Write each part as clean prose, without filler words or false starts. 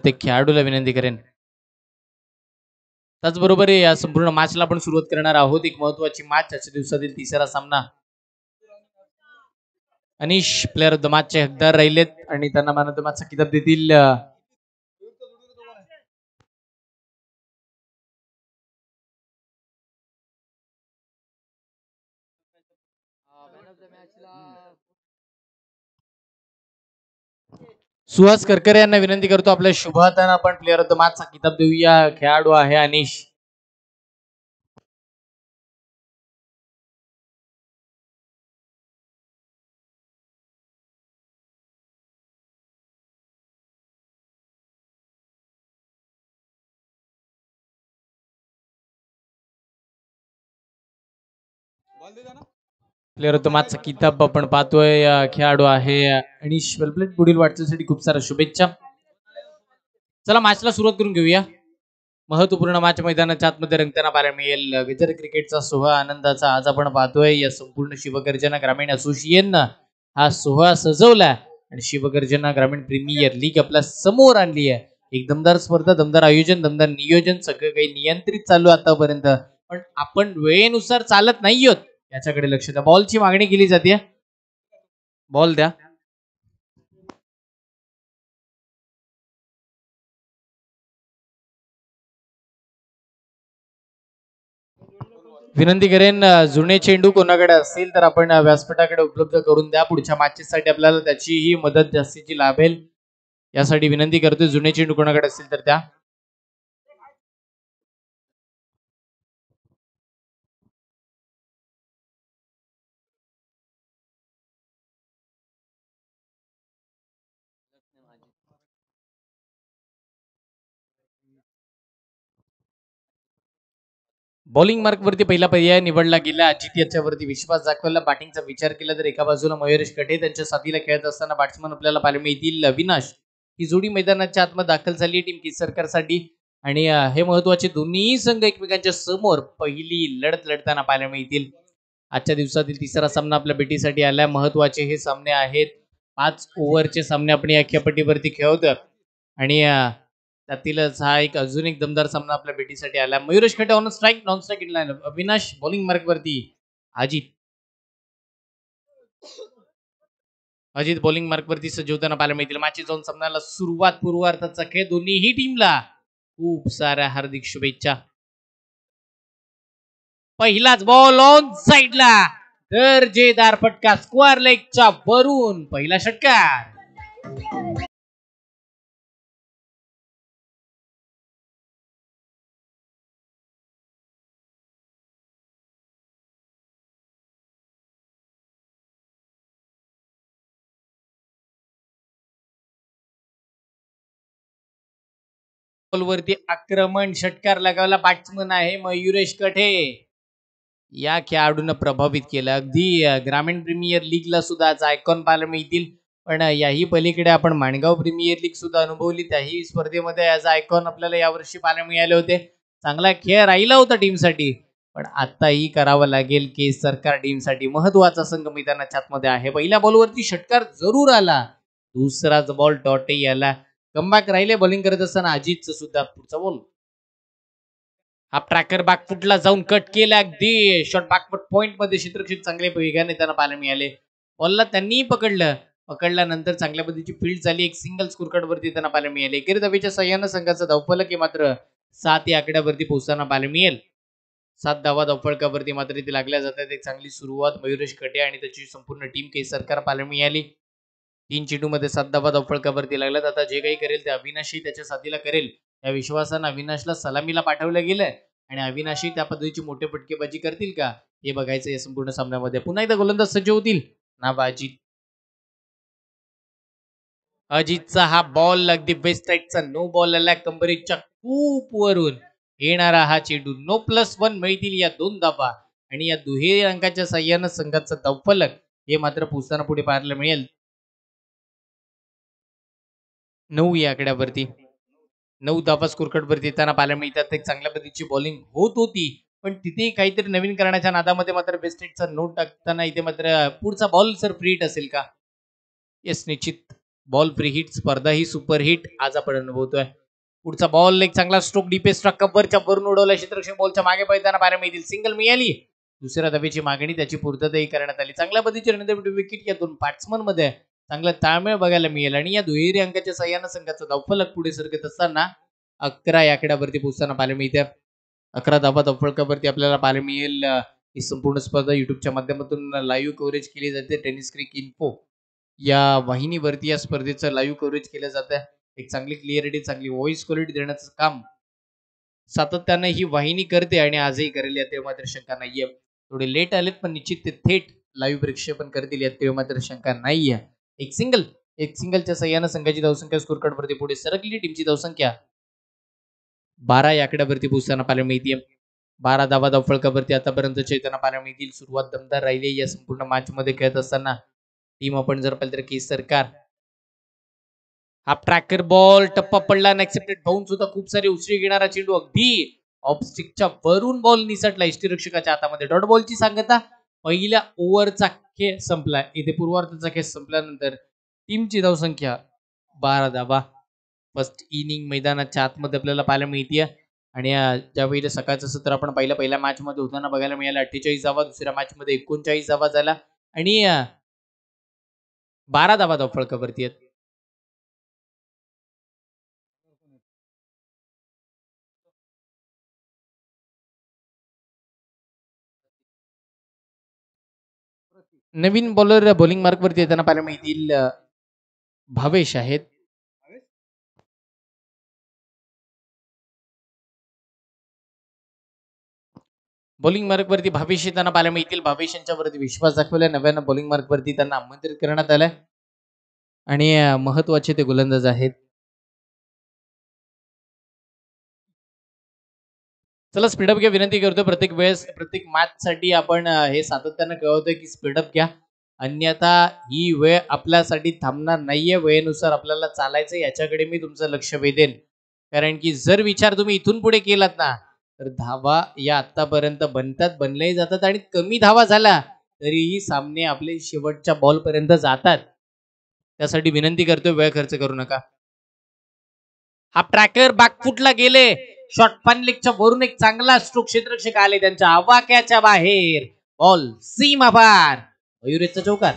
प्रत्येक खेळाडूला विनंती करेन. त्याचबरोबर या संपूर्ण मॅचला आपण सुरुवात करणार आहोत. एक महत्वाची मॅच, आजच्या दिवसातील तिसरा सामना. अनिश प्लेअर ऑफ द मॅचचे हकदार राहिलेत आणि त्यांना मॅन ऑफ द मॅचचा किताब देतील सुहास करकरे यांना विनंती करतो. आपल्या शुभाताना आपण प्लेअर ऑफ द मॅचचा किताब देऊया. खेळाडू आहे अनिश. प्लेअर ऑफ द मॅचचा किताब आपण पाहतोय. खेळाडू आहे अनिश वेलप्लेट. पुढील वाटचालीसाठी खूप साऱ्या शुभेच्छा. चला मॅचला सुरुवात करून घेऊया. महत्वपूर्ण मॅच मैदानाच्या आतमध्ये रंगताना पाहायला मिळेल. गजर क्रिकेटचा सोहळा आनंदाचा आज आपण पाहतोय. या संपूर्ण शिवगर्जना ग्रामीण असोसिएशन हा सोहळा सजवला आणि शिवगर्जना ग्रामीण प्रीमियर लीग आपल्या समोर आणली आहे. एक दमदार स्पर्धा, दमदार आयोजन, दमदार नियोजन, सगळं काही नियंत्रित चालू आतापर्यंत. पण आपण वेळेनुसार चालत नाही आहोत याच्याकडे लक्ष द्या. बॉलची मागणी केली जाते. बॉल द्या. विनंती करेन जुने चेंडू कोणाकडे असतील तर आपण व्यासपीठाकडे उपलब्ध करून द्या. पुढच्या मॅचेससाठी आपल्याला त्याचीही मदत जास्तीची लाभेल यासाठी विनंती करतोय. जुने चेंडू कोणाकडे असतील तर त्या. बॉलिंग मार्क वरती पहिला पर्याय निवडला गेला. अजित याच्यावरती विश्वास दाखवला. बॅटिंगचा विचार केला तर एका बाजूला मयुरेश कटे त्यांच्या साथीला खेळत असताना बॅट्समन आपल्याला पाहायला मिळतील. अविनाश ही जोडी मैदानाच्या आतमध्ये दाखल झाली टीम केसरकरसाठी आणि हे महत्वाचे दोन्ही संघ एकमेकांच्या समोर पहिली लढत लढताना पाहायला मिळतील. आजच्या दिवसातील तिसरा सामना आपल्या भेटीसाठी आलाय. महत्वाचे हे सामने आहेत. 5 ओव्हरचे सामने आपण या खेळपट्टीवरती खेळवतो आणि त्यातीलच हा एक अजून एक दमदार सामना आपल्या भेटीसाठी आला. मयुरेश खटे on strike, non strike in line. Avinash bowling mark वरती. अजित बॉलिंग मार्क वरती सज्ज पाहायला मिळतील. मॅचेस जाऊन सामन्याला सुरुवात. पूर्वार्धाचा खेळ दोन्हीही टीमला खूप साऱ्या हार्दिक शुभेच्छा. पहिलाच बॉल ऑन साइडला, दर्जेदार फटका स्क्वेअर लेगच्या वरून. पहिला षटकार. वरती आक्रमण षटकार लगावला. बॅट्समन आहे मयुरेश कटे. या खेळाडूंना प्रभावित केलं. अगदी ग्रामीण प्रीमियर लीगला सुद्धा आज आयकॉन पाहायला मिळतील. पण याही पलीकडे आपण माणगाव प्रीमियर लीग सुद्धा अनुभवली. त्याही स्पर्धेमध्ये ॲज आयकॉन आपल्याला यावर्षी पाहायला मिळाले होते. चांगला खेळ राहिला होता टीमसाठी. पण आताही करावं लागेल केसरकर टीमसाठी. महत्वाचा संघ मैदानाच्या आतमध्ये आहे. पहिल्या बॉलवरती षटकार जरूर आला. दुसराच बॉल डॉटही आला. कमबॅक राहिले बॉलिंग करत असताना अजितचं सुद्धा. पुढचा बॉल हा ट्रॅकर बॅकफुटला जाऊन कट केला. अगदी शॉट बॅकफुट पॉइंट मध्ये क्षेत्ररक्षक चांगले वेगाने त्यांना पाहायला मिळाले. बॉलला त्यांनीही पकडल्यानंतर चांगल्या पद्धतीची फील्ड झाली. एक सिंगल स्कोरकार्ड वरती त्यांना पाहायला मिळाले. एकेरी धावेच्या सहाय्यानं संघाचा धावफलक मात्र 7 या आकड्यावरती पोहोचताना पाहायला मिळेल. 7 धावा धावफलकावरती मात्र इथे लागल्या जातात. एक चांगली सुरुवात मयुरेश कटे आणि त्याची संपूर्ण टीम केसरकर पाहायला मिळाली. 3 चेंडूमध्ये 7 धावा धावफलकावरती लागल्यात. आता जे काही करेल ते अविनाशही त्याच्या साथीला करेल या विश्वासानं अविनाशला सलामीला पाठवलं गेलंय आणि अविनाशही त्या पद्धतीची मोठे फटकेबाजी करतील का हे बघायचं या संपूर्ण सामन्यामध्ये. पुन्हा एकदा गोलंदाज सज्ज होतील ना अजित. अजितचा हा बॉल अगदी बेस्ट राईटचा नो बॉल आला. कंबरेजच्या खूप वरून येणारा हा चेंडू. नो +1 मिळतील या 2 धावा आणि या दुहेरी अंकाच्या साह्यानं संघाचा धावफलक हे मात्र पोहोचताना पुढे पाहायला मिळेल 9 या आकड्यावरती. 9 धावा स्कोरकार्ड वरती येताना पाहायला मिळतात. एक चांगल्या पद्धतीची बॉलिंग होत होती पण तिथे काहीतरी नवीन करण्याच्या नादामध्ये मात्र बेस्ट हिटचा नोट टाकताना इथे मात्र पुढचा बॉल सर फ्री हिट असेल का. येस निश्चित बॉल फ्री हिट, स्पर्धा ही सुपर हिट आज आपण अनुभवतोय. पुढचा बॉल एक चांगला स्ट्रोक डीपेस्ट कव्हरच्या वरून उडवला. क्षेत्ररक्षक बॉलच्या मागे पळताना पाहायला मिळतील. सिंगल मिळाली. दुसऱ्या धावेची मागणी, त्याची पूर्तताही करण्यात आली. चांगल्या पद्धतीची रणनीती विकेट या दोन बॅट्समन मध्ये चांगला ताळमेळ बघायला मिळेल आणि या दुहेरी अंकाच्या सहाय्याने संघाचा धावफलक पुढे सरकत असताना 11 या आकड्यावरती पोहोचताना पाहायला मिळते. 11 धावा धावफलकावरती आपल्याला पाहायला मिळेल. ही संपूर्ण स्पर्धा युट्यूबच्या माध्यमातून लाईव्ह कव्हरेज केली जाते. टेनिस क्रिक इन्फो या वाहिनीवरती या स्पर्धेचं लाईव्ह कव्हरेज केलं जातं. एक चांगली क्लिअरिटी, चांगली व्हॉइस क्वालिटी देण्याचं काम सातत्याने ही वाहिनी करते आणि आजही करेल यात मात्र शंका नाहीये. थोडे लेट आलेत पण निश्चित ते थेट लाईव्ह प्रक्षेपण करतील यात मात्र शंका नाहीये. एक सिंगलच्या सहाय्याने संघाची धावसंख्या स्कोर कार्ड वरती पुढे सरकली. टीमची धावसंख्या 12 या आकड्यावरती पोहोचताना पाहायला मिळते. 12 धावा धावफलकावरती आतापर्यंत चैतन्य पाहायला मिळतील. सुरुवात दमदार राहिली या संपूर्ण मॅच मध्ये खेळत असताना. टीम आपण जर पाहिलं तर केस सरकार हा ट्रॅकर बॉल टप्पा पडला. अनएक्सेप्टेड बाउन्स होता. खूप सारी उसळी घेणारा चेंडू अगदी ऑफस्टिकच्या वरून बॉल निसटला यष्टीरक्षकाच्या हातामध्ये. डॉट बॉलची सांगता पहिल्या ओव्हरचा खेळ संपला. इथे पूर्वार्धाचा खेळ संपल्यानंतर टीमची धावसंख्या 12 धावा फर्स्ट इनिंग मैदानाच्या आतमध्ये आपल्याला पाहायला मिळते. आणि ज्यावेळी सकाळचं सत्र आपण पहिल्या मॅच मध्ये होताना बघायला मिळालं. 48 धावा, दुसऱ्या मॅच मध्ये 39 धावा झाला आणि 12 धावा धावफलकावरती आहेत. नवीन बॉलर बॉलिंग मार्क वरती येताना पाहायला मिळतील. भावेश आहेत. बॉलिंग मार्क वरती भावेश येताना पाहायला मिळतील. भावेश यांच्यावरती विश्वास दाखवलाय. नव्यानं बॉलिंग मार्क वरती त्यांना आमंत्रित करण्यात आलंय आणि महत्वाचे ते गोलंदाज आहेत. चला स्पीडअप घ्या विनंती करतोय. प्रत्येक वेळेस प्रत्येक मॅच साठी आपण हे सातत्यानं कळवतोय की स्पीडअप घ्या, अन्यथा ही वेळ आपल्यासाठी थांबणार नाहीये. वेळेनुसार आपल्याला चालायचं याच्याकडे मी तुमचं लक्ष वेधेन. कारण की जर विचार तुम्ही इथून पुढे केलात ना तर धावा या आतापर्यंत बनल्याही जातात आणि कमी धावा झाला तरीही सामने आपले शेवटच्या बॉल पर्यंत जातात. त्यासाठी विनंती करतोय वेळ खर्च करू नका. हा ट्रॅकर बॅकफुटला गेले. शॉर्ट फन लेगच्या वरून एक चांगला स्ट्रोक क्षेत्ररक्षक आले त्यांच्या आवाक्याच्या बाहेर. बॉल सीमा पार. मयुरेशचा चौकार.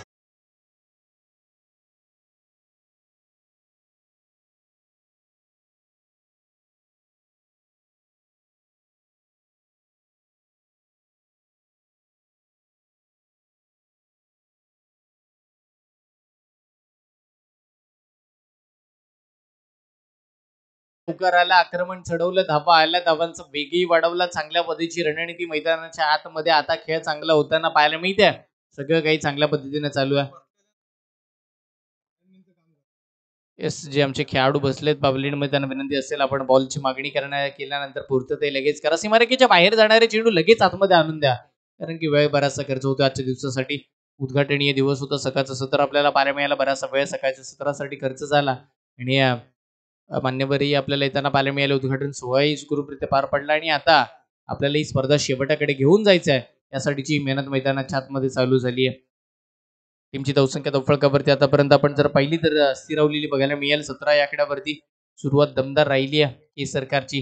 चौकाराला आक्रमण चढवलं. धावा आल्या. धावांचा वेगही वाढवला. चांगल्या पद्धतीची रणनीती मैदानाच्या आतमध्ये आता खेळ चांगला होताना पाहायला मिळते. सगळं काही चांगल्या पद्धतीने चालू आहे. येस, जे आमचे खेळाडू बसलेत पावलीमध्ये त्यांना विनंती असेल आपण बॉलची मागणी केल्यानंतर पूर्तता लगेच करा. सीमारेखेच्या बाहेर जाणारे चेंडू लगेच आतमध्ये आणून द्या. कारण की वेळ बराचसा खर्च होतो आजच्या दिवसासाठी. उद्घाटनीय दिवस होता. सकाळचं सत्र आपल्याला पाहायला मिळाला. बराचसा वेळ सकाळच्या सत्रासाठी खर्च झाला आणि मान्यवरही आपल्याला येताना पाहायला मिळाले. उद्घाटन सोहळाही सुखरूपरित्या पार पडला आणि आता आपल्याला ही स्पर्धा शेवटाकडे घेऊन जायचं आहे. यासाठीची मेहनत मैदानाच्या आतमध्ये चालू झाली आहे. टीमची धावसंख्या धावफलकावरती आतापर्यंत आपण जर पाहिली तर स्थिरावलेली बघायला मिळेल. 17 या आकड्यावरती सुरुवात दमदार राहिली आहे ही सरकारची.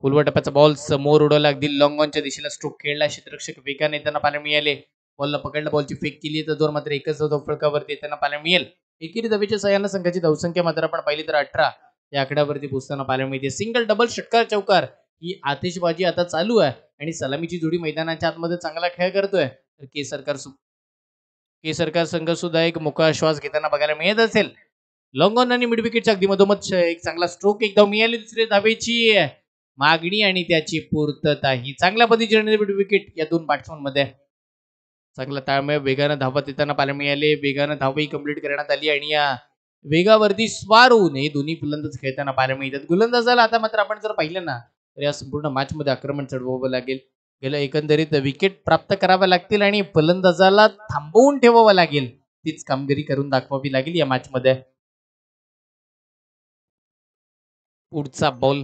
फुलवा टप्प्याचा बॉल समोर उडवला. अगदी लॉंग ऑनच्या दिशेला स्ट्रोक खेळला. क्षेत्ररक्षक वेगाने येताना पाहायला मिळाले. बॉलला पकडला. बॉलची फेक केली तर दोन मात्र एकच धावफलकावरती येताना पाहायला मिळेल. एकेरी धावेच्या सहाय्याने संघाची धावसंख्या मात्र आपण पाहिली तर 18 या आकड्यावरती पोहोचताना पाहायला मिळते. सिंगल, डबल, षटकार, चौकार ही आतिषबाजी आता चालू आहे आणि सलामीची जोडी मैदानाच्या आतमध्ये चांगला खेळ करतोय. तर सरकार संघ सुद्धा एक मोकळा श्वास घेताना बघायला मिळत असेल. लॉंग ऑन आणि मिड विकेटच्या अगदी मधोमध एक चांगला स्ट्रोक. एक धाव मिळाली. दुसरी धावेची मागणी आणि त्याची पूर्तता ही चांगल्या पद्धतीची मिड विकेट या दोन बॅट्समन मध्ये चांगला ताळमेळ. वेगानं धावत येताना पाहायला मिळाले. वेगानं धावही कंप्लीट करण्यात आली आणि या वेगावरती स्वार होऊन हे दोन्ही फलंदाज खेळताना पाहायला मिळतात. गोलंदाजाला आता मात्र आपण जर पाहिलं ना तर या संपूर्ण मॅच मध्ये आक्रमण चढवावं लागेल. गेलं एकंदरीत विकेट प्राप्त कराव्या लागतील आणि फलंदाजाला थांबवून ठेवावं लागेल. तीच कामगिरी करून दाखवावी लागेल या मॅच मध्ये. पुढचा बॉल,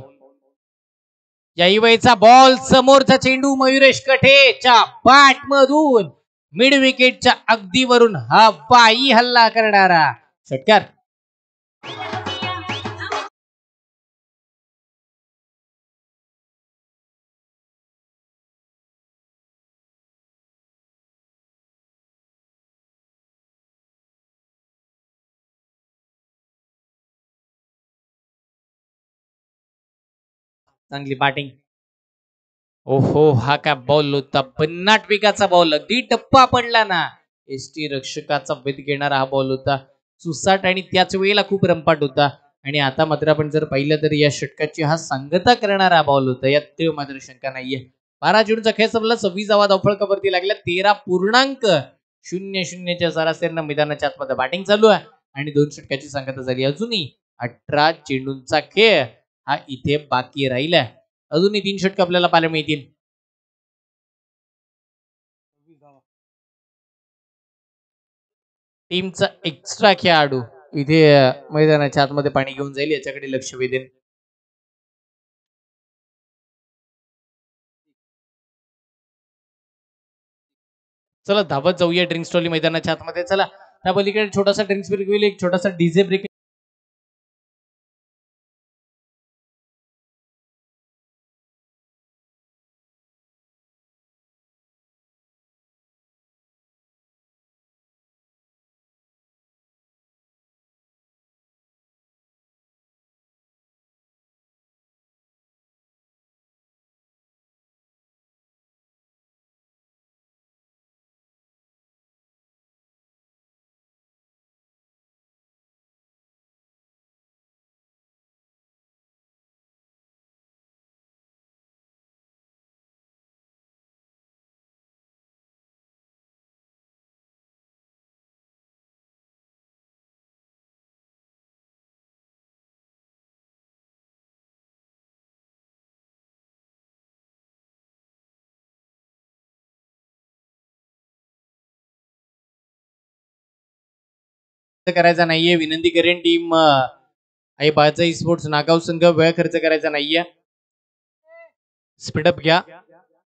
याही वेळचा बॉल, समोरचा चेंडू मयुरेश कठेच्या बॅट मधून मिड विकेटच्या अगदी वरून हवाई हल्ला करणारा षटकार. चांगली बॅटिंग. ओहो, हा काय बॉल होता, 50 वेगाचा बॉल, अगदी टप्पा पडला ना. एसटी रक्षकाचा वेध घेणारा हा बॉल होता, सुसाट आणि त्याच वेळेला खूप रंपाट होता. आणि आता मात्र आपण जर पाहिलं तर या षटकाची हा सांगता करणारा बॉल होता, यात ते मात्र शंका नाहीये. 12 जूनचा खेळ संपला, 26वा धावफलकावरती लागला, 13.00च्या सरासरीनं मैदानाच्या आतमध्ये बॅटिंग चालू आहे आणि 2 षटकाची सांगता झाली. अजूनही 18 चेंडूंचा खेळ हा इथे बाकी राहिलाय. अजूनही 3 षटक आपल्याला पाहायला मिळतील. टीमचा एक्स्ट्रा खेळाडू इथे मैदानाच्या आतमध्ये पाणी घेऊन जाईल, याच्याकडे लक्ष वेधेल. चला धावत जाऊया ड्रिंक्स स्टॉली मैदानाच्या आतमध्ये. चला त्या पलीकडे छोटासा ड्रिंक्स ब्रेक होईल, एक छोटासा डीजे ब्रेक. करायचा नाहीये, विनंती करेन टीम आई बाळाचा स्पोर्ट्स नागाव संघ वेळ खर्च करायचा नाहीये. स्पीडअप घ्या,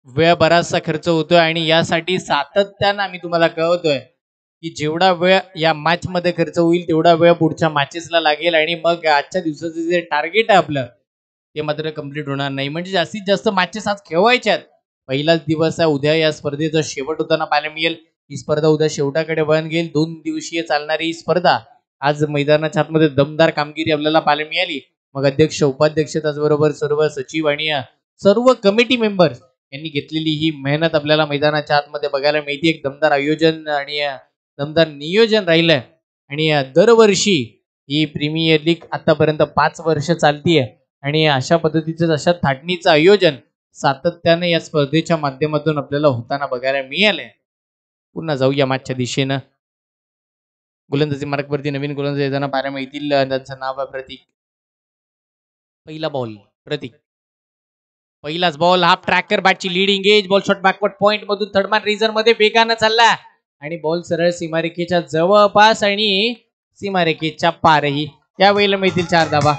वेळ बराचसा खर्च होतोय आणि यासाठी सातत्यानं आम्ही तुम्हाला कळवतोय की जेवढा वेळ या मॅच मध्ये खर्च होईल तेवढा वेळ पुढच्या मॅचेसला लागेल आणि मग आजच्या दिवसाचं जे टार्गेट आहे आपलं ते मात्र कम्प्लीट होणार नाही. म्हणजे जास्तीत जास्त मॅचेस आज खेळवायच्यात. पहिलाच दिवस आहे, उद्या या स्पर्धेचा शेवट होताना पाहायला मिळेल. ही स्पर्धा उद्या शेवटाकडे वळण घेईल. 2 दिवसीय चालणारी ही स्पर्धा आज मैदानाच्या आतमध्ये दमदार कामगिरी आपल्याला पाहायला मिळाली. मग अध्यक्ष, उपाध्यक्ष, त्याचबरोबर सर्व सचिव आणि सर्व कमिटी मेंबर्स यांनी घेतलेली ही मेहनत आपल्याला मैदानाच्या आतमध्ये बघायला मिळते. एक दमदार आयोजन आणि दमदार नियोजन राहिलंय. आणि दरवर्षी ही प्रीमियर लीग आतापर्यंत 5 वर्ष चालतीये आणि अशा पद्धतीचं अशा थाटणीचं आयोजन सातत्याने या स्पर्धेच्या माध्यमातून आपल्याला होताना बघायला मिळालंय. पुन्हा जाऊया मागच्या दिशेनं. गोलंदाजी मार्कवरती नवीन गोलंदाज येताना पाहायला मिळतील. त्यांचं नाव आहे प्रतीक. पहिला बॉल प्रतीक, पहिलाच बॉल, हाफ ट्रॅकर बॅटची leading edge, ball shot backward point मधून थर्डमॅन रिझन मध्ये वेगानं चालला आणि बॉल सरळ सीमारेखेच्या जवळपास आणि सीमारेखेच्या पारही. यावेळेला मिळतील 4 धावा.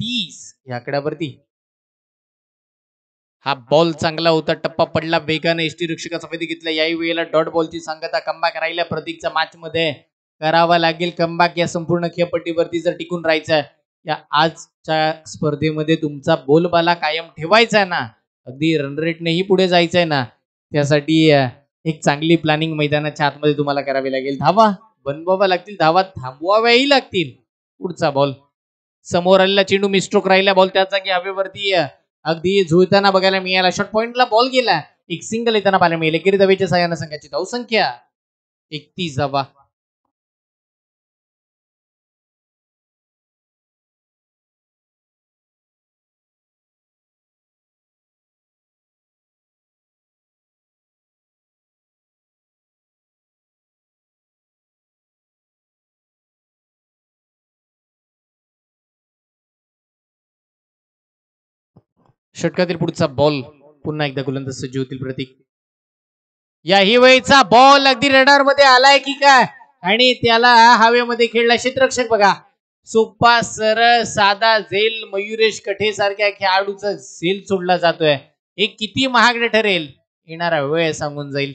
तीस या आकड्यावरती हा बॉल चांगला होता, टप्पा पडला वेगाने, एसटी रक्षकाचा वेधी घेतला. याही वेळेला डॉट बॉलची सांगता कमबॅक राहिल्या प्रतीकच्या मॅच मध्ये. करावा लागेल कमबॅक या संपूर्ण खेळपट्टीवरती जर टिकून राहायचं या आजच्या स्पर्धेमध्ये. तुमचा बोलबाला कायम ठेवायचा आहे ना, अगदी रनरेटनेही पुढे जायचंय ना, त्यासाठी एक चांगली प्लॅनिंग मैदानाच्या आतमध्ये तुम्हाला करावी लागेल. धावा बनवाव्या लागतील, धावा थांबवाव्याही लागतील. पुढचा बॉल, समोर आलेला चेंडू मिस्ट्रोक राहिला, बॉल त्याच जागी हवेवरती अगदी झुळताना बघायला मिळाला. शॉर्ट पॉइंटला बॉल गेला, एक सिंगल येताना पाहायला मिळेल. एकेरी धावेच्या सहाय्यानं संघाची धावसंख्या 31 धावा. षटकातील पुढचा बॉल पुन्हा एकदा गोलंदाज सज्ज होतील प्रतीक. याही वेळचा बॉल अगदी रडार मध्ये आलाय की काय आणि त्याला हवेमध्ये खेळला क्षेत्ररक्षक बघा. सोपा सरळ साधा झेल मयुरेश कठे सारख्या खेळाडूचा झेल सोडला जातोय. हे किती महागडे ठरेल येणारा वेळ सांगून जाईल.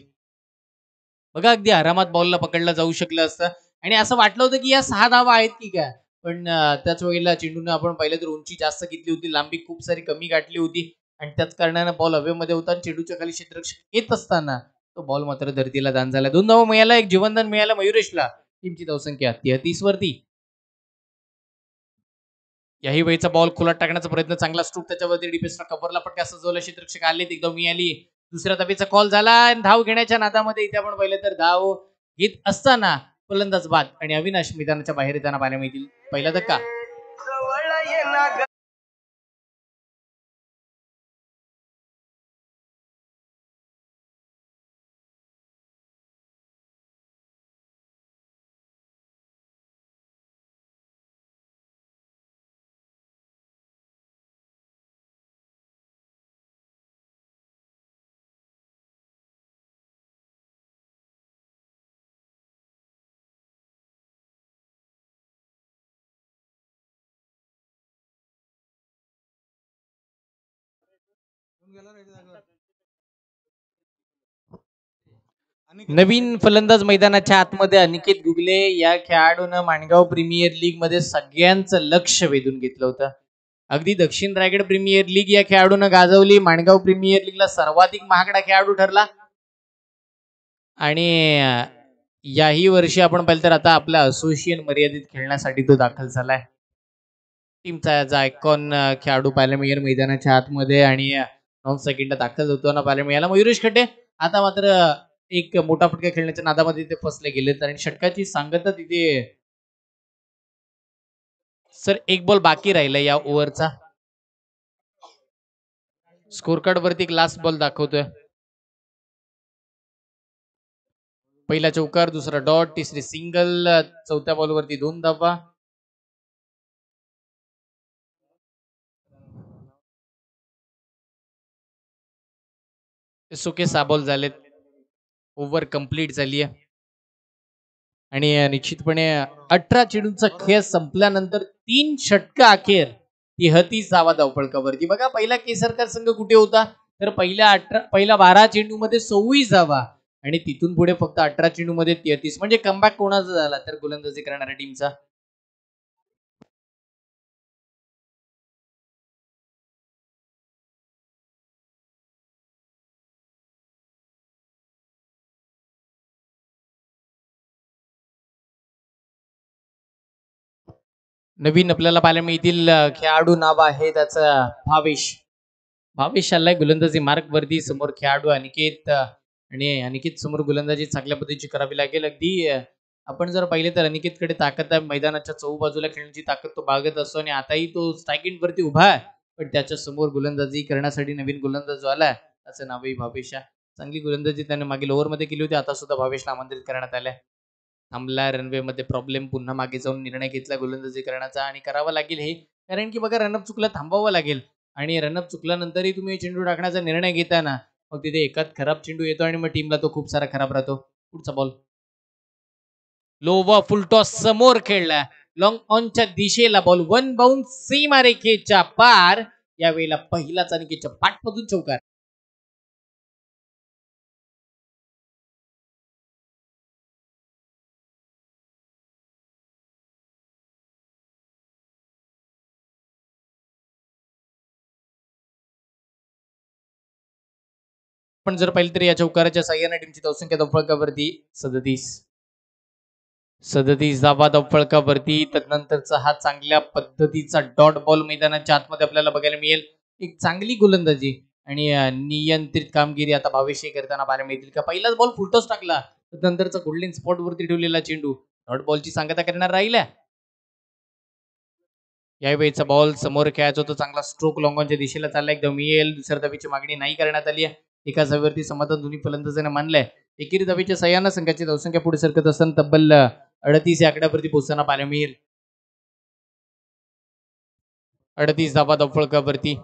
बघा अगदी आरामात बॉलला पकडला जाऊ शकलं असतं आणि असं वाटलं होतं की या 6 धावा आहेत की काय, पण त्याच वेळेला चेंडूने आपण पाहिलं तर उंची जास्त घेतली होती, लांबी खूप सारी कमी गाठली होती आणि त्याच कारणानं बॉल हवेमध्ये होता आणि चेंडूच्या खाली क्षेत्ररक्षक येत असताना तो बॉल मात्र धरतीला दान झाला. 2 धावा मिळाला, एक जीवनदान मिळालं मयुरेशला. टीमची धावसंख्या 33 वरती. याही वेळचा बॉल खोलात टाकण्याचा प्रयत्न, चांगला स्ट्रोक त्याच्यावरती डिफेन्सला कव्हरला फटका सजवला, क्षेत्ररक्षक आले, एकदम मिळाली. दुसऱ्या धावेचा कॉल झाला आणि धाव घेण्याच्या नादामध्ये इथे आपण पाहिलं तर धाव घेत असताना फलंदाज बाद आणि अविनाश मैदानाच्या बाहेर येताना पाहायला मिळतील. पहिला धक्का. नवीन फलंदाज मैदानाच्या आतमध्ये अनिकेत गुगले या खेळाडूनं माणगाव प्रीमियर लीग मध्ये सगळ्यांचं लक्ष वेधून घेतलं होतं. अगदी दक्षिण रायगड प्रीमियर लीग या खेळाडूनं गाजवली. माणगाव प्रीमियर लीगला सर्वाधिक महागडा खेळाडू ठरला आणि याही वर्षी आपण पाहिलं तर आता आपल्या असोसिएशन मर्यादित खेळण्यासाठी तो दाखल झालाय. टीमचा आयकॉन खेळाडू पाहायला मिळेल मैदानाच्या आतमध्ये आणि 9 सेकंड दाखल होताना पाहायला मिळाला. मयुरेश खड्डे आता मात्र एक मोठा फटका खेळण्याच्या नादामध्ये ते फसले गेलेत आणि षटकाची सांगता तिथे. सर एक बॉल बाकी राहिला या ओव्हरचा. स्कोर कार्ड वरती एक लास्ट बॉल दाखवतोय. पहिला चौकार, दुसरा डॉट, तिसरी सिंगल, चौथ्या बॉलवरती 2 धावा. सुके 6 बॉल झालेत. ओव्हर कंप्लीट झाली आहे आणि निश्चितपणे 18 चेंडूंचा खेळ संपल्यानंतर 3 षटक अखेर 33 धावा धावफलकावरती. बघा पहिला केसरकर संघ कुठे होता तर पहिल्या 12 चेंडू मध्ये 26 धावा आणि तिथून पुढे फक्त 18 चेंडू मध्ये 33. म्हणजे कमबॅक कोणाचा झाला तर गोलंदाजी करणाऱ्या टीमचा. नवीन आपल्याला पाहायला मिळतील खेळाडू नाव आहे त्याचं भावेश आलाय गोलंदाजी मार्क वरती. समोर खेळाडू अनिकेत आणि अनिकेत समोर गोलंदाजी चांगल्या पद्धतीची करावी लागेल. अगदी आपण जर पाहिले तर अनिकेतकडे ताकद आहे, मैदानाच्या चौबाजूला खेळण्याची ताकद तो बाळगत असतो आणि आताही तो स्ट्राईक एंड वरती उभा आहे, पण त्याच्या समोर गोलंदाजी करण्यासाठी नवीन गोलंदाज जो आलाय त्याचं नावही भावेश आहे. चांगली गोलंदाजी त्याने मागील ओव्हरमध्ये केली होती, आता सुद्धा भावेशला आमंत्रित करण्यात आलंय. थांबला रनवे मध्ये प्रॉब्लेम, पुन्हा मागे जाऊन निर्णय घेतला गोलंदाजी करण्याचा आणि करावा लागेल हे, कारण की बघा रनअप चुकला थांबावं लागेल आणि रनअप चुकल्यानंतरही तुम्ही चेंडू टाकण्याचा निर्णय घेताना मग तिथे एकाच खराब चेंडू येतो आणि मग टीमला तो खूप सारा खराब राहतो. पुढचा बॉल लो व फुल टॉस समोर खेळला, लॉंग ऑनच्या दिशेला बॉल, वन बाउन्स सीमारेखेच्या पार. यावेळेला पहिलाच अनिकेतच्या पाठमधून चौकार. पण जर पाहिलं तर या चौकाराच्या साह्याने टीमची धावसंख्या धावफलकावरती 37 धावा धावफलकावरती. त्यानंतरचा हा चांगल्या पद्धतीचा डॉट बॉल मैदानाच्या आतमध्ये आपल्याला बघायला मिळेल. एक चांगली गोलंदाजी आणि नियंत्रित कामगिरी आता भावेश करताना पाहायला मिळतील का. पहिलाच बॉल फुलटॉस टाकला, नंतरचा गोल्डन स्पॉट वरती ठेवलेला चेंडू डॉट बॉलची सांगता करणार राहिल्या. यावेळीचा बॉल समोर खेळायचा होता, चांगला स्ट्रोक लॉंगॉनच्या दिशेला चालला, एकदम येईल. दुसऱ्या धावेची मागणी नाही करण्यात आली आहे. एका धावेवरती समाधान दोन्ही फलंदाजांना मानलंय. एकेरी धावेच्या सह्यानं संघाची धावसंख्या पुढे सरकत असताना तब्बल 38 या आकड्यावरती पोहोचताना पाहायला मिळेल. 38 धावा धावफलकावरती.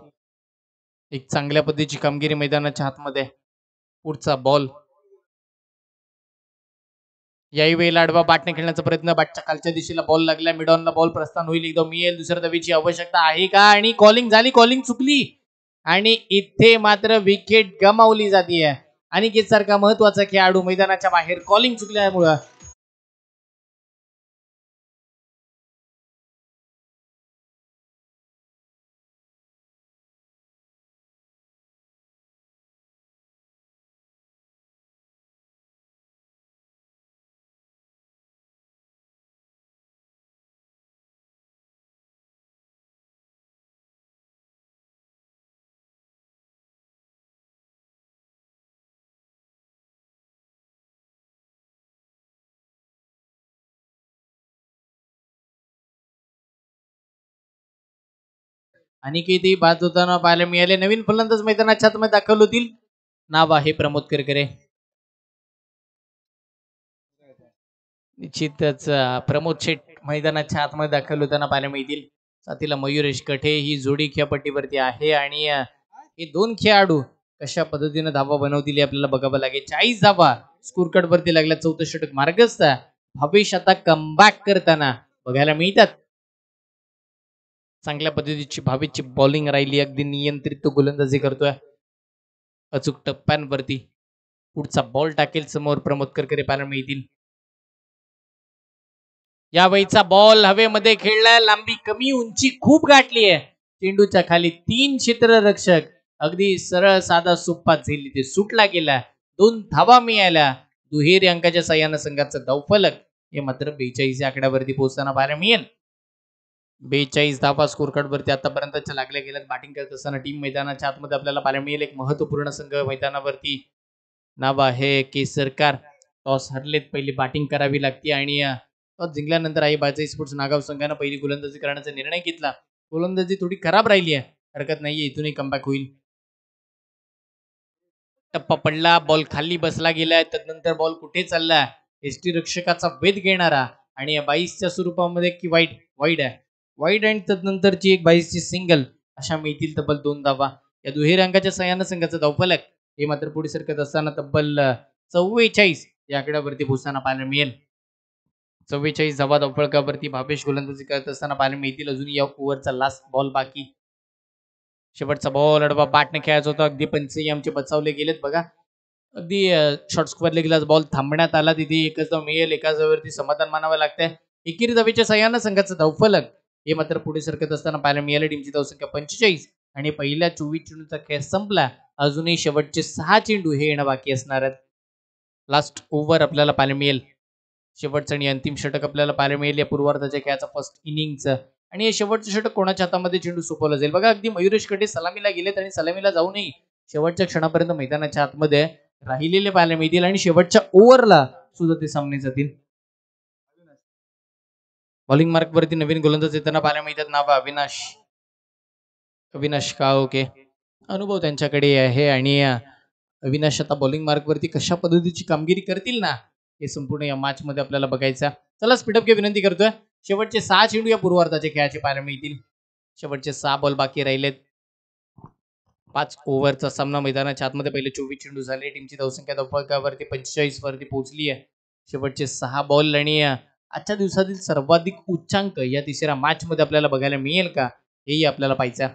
एक चांगल्या पद्धतीची कामगिरी मैदानाच्या आतमध्ये. पुढचा बॉल याही वेळेला आडवा बॅटने खेळण्याचा प्रयत्न. बॅटच्या खालच्या दिशेला बॉल लागला. मिडॉनला बॉल प्रस्थान होईल. एकदम मिळेल. दुसऱ्या धावेची आवश्यकता आहे का? आणि कॉलिंग झाली. कॉलिंग चुकली आणि इथे मात्र विकेट गमावली जाते. अनिकेत सारखा महत्वाचा खेळाडू मैदानाच्या बाहेर. कॉलिंग चुकल्यामुळं. अनिकेतही बाद होताना पाहायला मिळाले. नवीन फलंदाज मैदानाच्या आतमध्ये दाखल होतील. नाव आहे प्रमोद करकरे. निश्चितच प्रमोद शेठ मैदानाच्या आतमध्ये दाखल होताना पाहायला मिळतील. साथीला मयुरेश कठे ही जोडी खेळपट्टीवरती आहे आणि हे दोन खेळाडू कशा पद्धतीने धावा बनवतील आपल्याला बघावं लागेल. 40 धावा स्कोर कार्ड वरती लागल्या. 14 षटक मार्गस्थ. भविष्य आता कमबॅक करताना बघायला मिळतात. चांगल्या पद्धतीची भावेची बॉलिंग राहिली. अगदी नियंत्रित तो गोलंदाजी करतोय अचूक टप्प्यांवरती. पुढचा बॉल टाकेल समोर प्रमोद करकरे पाहायला मिळतील. यावेळीचा बॉल हवेमध्ये खेळलाय. लांबी कमी, उंची खूप गाठली आहे. चेंडूच्या खाली 3 क्षेत्ररक्षक. अगदी सरळ साधा सोप्पा झेल ते सुटला गेला. 2 धावा मिळाल्या. दुहेरी अंकाच्या साह्यानं संघाचं धावफलक हे मात्र 42 या आकड्यावरती पोहोचताना पाहायला मिळेल. 42 धावा स्कोर कार्ड वरती आतापर्यंतच्या लागल्या गेल्यात. बॅटिंग करत असताना टीम मैदानाच्या आतमध्ये आपल्याला पाहायला मिळेल. एक महत्वपूर्ण संघ मैदानावरती. नाव आहे केसरकार. टॉस हरलेत. पहिली बॅटिंग करावी लागते आणि टॉस जिंकल्यानंतर आई बाजाई स्पोर्ट्स नागाव संघानं पहिली गोलंदाजी करण्याचा निर्णय घेतला. गोलंदाजी थोडी खराब राहिली आहे. हरकत नाहीये. इथूनही कमबॅक होईल. टप्पा पडला. बॉल खाली बसला गेलाय. त्यानंतर बॉल कुठे चालला? एसटी रक्षकाचा वेध घेणारा आणि 22च्या स्वरूपामध्ये की वाईड आहे. वाईड आणि त्यानंतरची एक 22ची सिंगल अशा मिळतील तब्बल 2 धावा. या दुहेरी अंकाच्या सहाय्यानं संघाचं धावफलक हे मात्र पुढे सरकत असताना तब्बल 44 या आकड्यावरती पोहोचताना पाहायला मिळेल. 44 धावा धावफलकावरती भावेश गोलंदाजी करत असताना पाहायला मिळतील. अजून या ओव्हरचा लास्ट बॉल बाकी. शेवटचा बॉल अडवा बॅटने खेळायचा होता. अगदी पंचही आमचे बचावले गेलेत बघा. अगदी शॉर्ट स्क्वेअरला गेला बॉल थांबण्यात आला. तिथे एकच धाव मिळेल. एकाच धावेवरती समाधान मानावं लागतंय. एकेरी धावेच्या सहाय्यानं संघाचं धावफलक हे मात्र पुढे सरकत असताना पाहायला मिळालं. टीमची धावसंख्या 45 आणि पहिल्या 24 चेंडूचा खेळ संपला. अजूनही शेवटचे 6 चेंडू हे येणं बाकी असणार आहेत. लास्ट ओव्हर आपल्याला पाहायला मिळेल. शेवटचं आणि अंतिम षटक आपल्याला पाहायला मिळेल या पूर्वार्धाच्या खेळाचा फर्स्ट इनिंगचं. आणि हे शेवटचं षटक कोणाच्या हातामध्ये चेंडू सोपवला जाईल बघा. अगदी मयुरेश कटे सलामीला गेलेत आणि सलामीला जाऊनही शेवटच्या क्षणापर्यंत मैदानाच्या आतमध्ये राहिलेले पाहायला मिळतील आणि शेवटच्या ओव्हरला सुद्धा ते सामने जातील. बॉलिंग मार्क वरती नवीन गोलंदाज येताना पाहायला मिळतात. नाव अविनाश का ओके. अनुभव त्यांच्याकडे आहे आणि अविनाश आता बॉलिंग मार्क वरती कशा पद्धतीची कामगिरी करतील ना हे संपूर्ण या मॅच मध्ये आपल्याला बघायचं. चला स्पीडअप घे विनंती करतोय. शेवटचे 6 चेंडू या पूर्वार्धाचे खेळाचे पाहायला मिळतील. शेवटचे 6 बॉल बाकी राहिलेत. 5 ओव्हरचा सामना मैदानाच्या आतमध्ये पहिले 24 चेंडू झाले. टीमची धावसंख्या धावफलकावरती 45 वरती पोहोचली आहे. शेवटचे 6 बॉल आणि आजच्या दिवसातील सर्वाधिक उच्चांक या तिसऱ्या मॅच मध्ये आपल्याला बघायला मिळेल का हेही आपल्याला पाहायचं.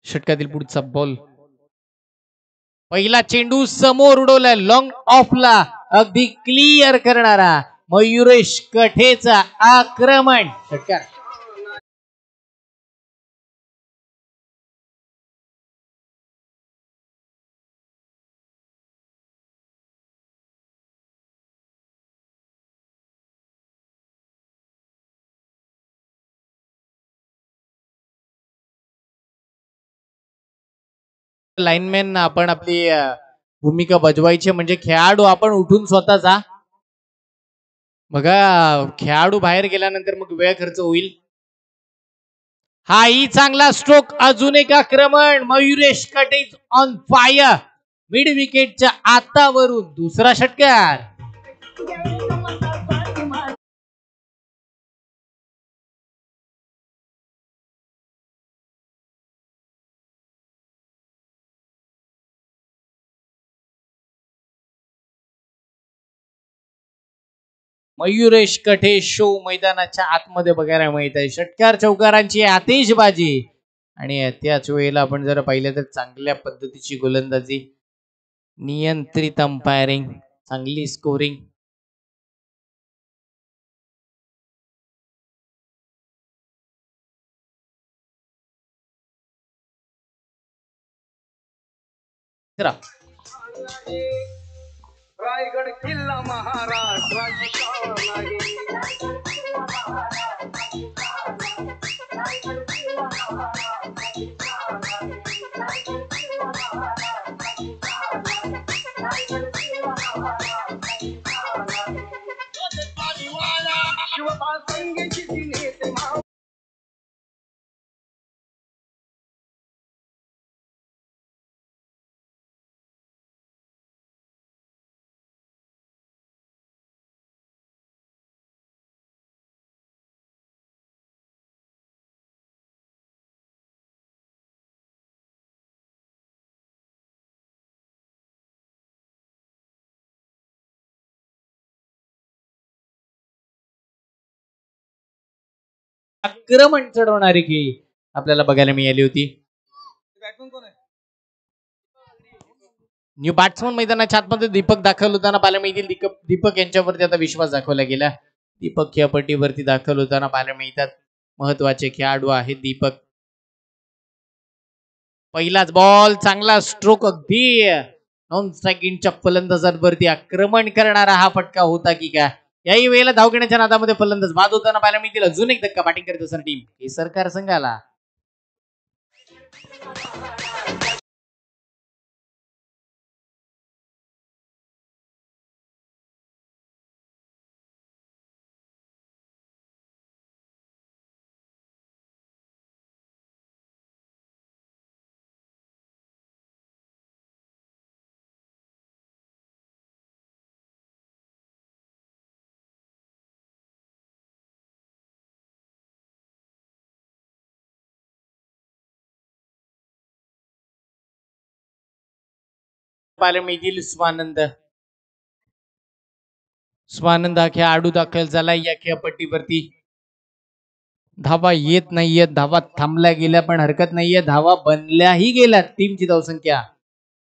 षटकातील पुढचा बॉल. पहिला चेंडू समोर उडवलाय. लॉंग ऑफला अगदी क्लिअर करणारा मयुरेश कठेचा आक्रमण. षटकार. लाईनमॅन आपण आपली भूमिका बजवायची म्हणजे खेळाडू आपण उठून स्वतःचा बघा. खेळाडू बाहेर गेल्यानंतर मग वेळ खर्च होईल. हाही चांगला स्ट्रोक. अजून एक आक्रमण. मयुरेश कटे ऑन फायर. मिड विकेटच्या आतावरून दुसरा षटकार. मयुरेश कठे शो मैदानाच्या आतमध्ये बघायला मिळत आहे. षटकार चौकारांची आतिषबाजी आणि त्याच वेळेला आपण जर पाहिलं तर चांगल्या पद्धतीची गोलंदाजी, नियंत्रित अंपायरिंग, चांगली स्कोरिंग. रायगड किल्ला महाराष्ट्राची आक्रमण चढवणारी खेळी आपल्याला बघायला मिळाली होती. न्यू बॅट्समन मैदानाच्या आतमध्ये दीपक दाखल होताना पाहायला मिळतील. दीपक यांच्यावरती आता विश्वास दाखवला गेला. दीपक या पट्टीवरती दाखल होताना पाहायला मिळतात. महत्वाचे खेळाडू आहेत दीपक. पहिलाच बॉल, चांगला स्ट्रोक, अगदी नॉन स्ट्रायकिंगच्या फलंदाजांवरती आक्रमण करणारा हा फटका होता की काय. याही वेळेला धाव घेण्याच्या नादामध्ये फलंदाज बाद होताना पाहायला मिळतील. अजून एक धक्का बॅटिंग करत असताना टीम हे सरकार संघाला. पाहायला मिळतील स्वानंद. स्वानंद हा खेळाडू दाखल झाला या खेळपट्टीवरती. धावा येत नाहीयेत, धावा थांबल्या गेल्या पण हरकत नाहीये, धावा बनल्याही गेल्या. टीमची धावसंख्या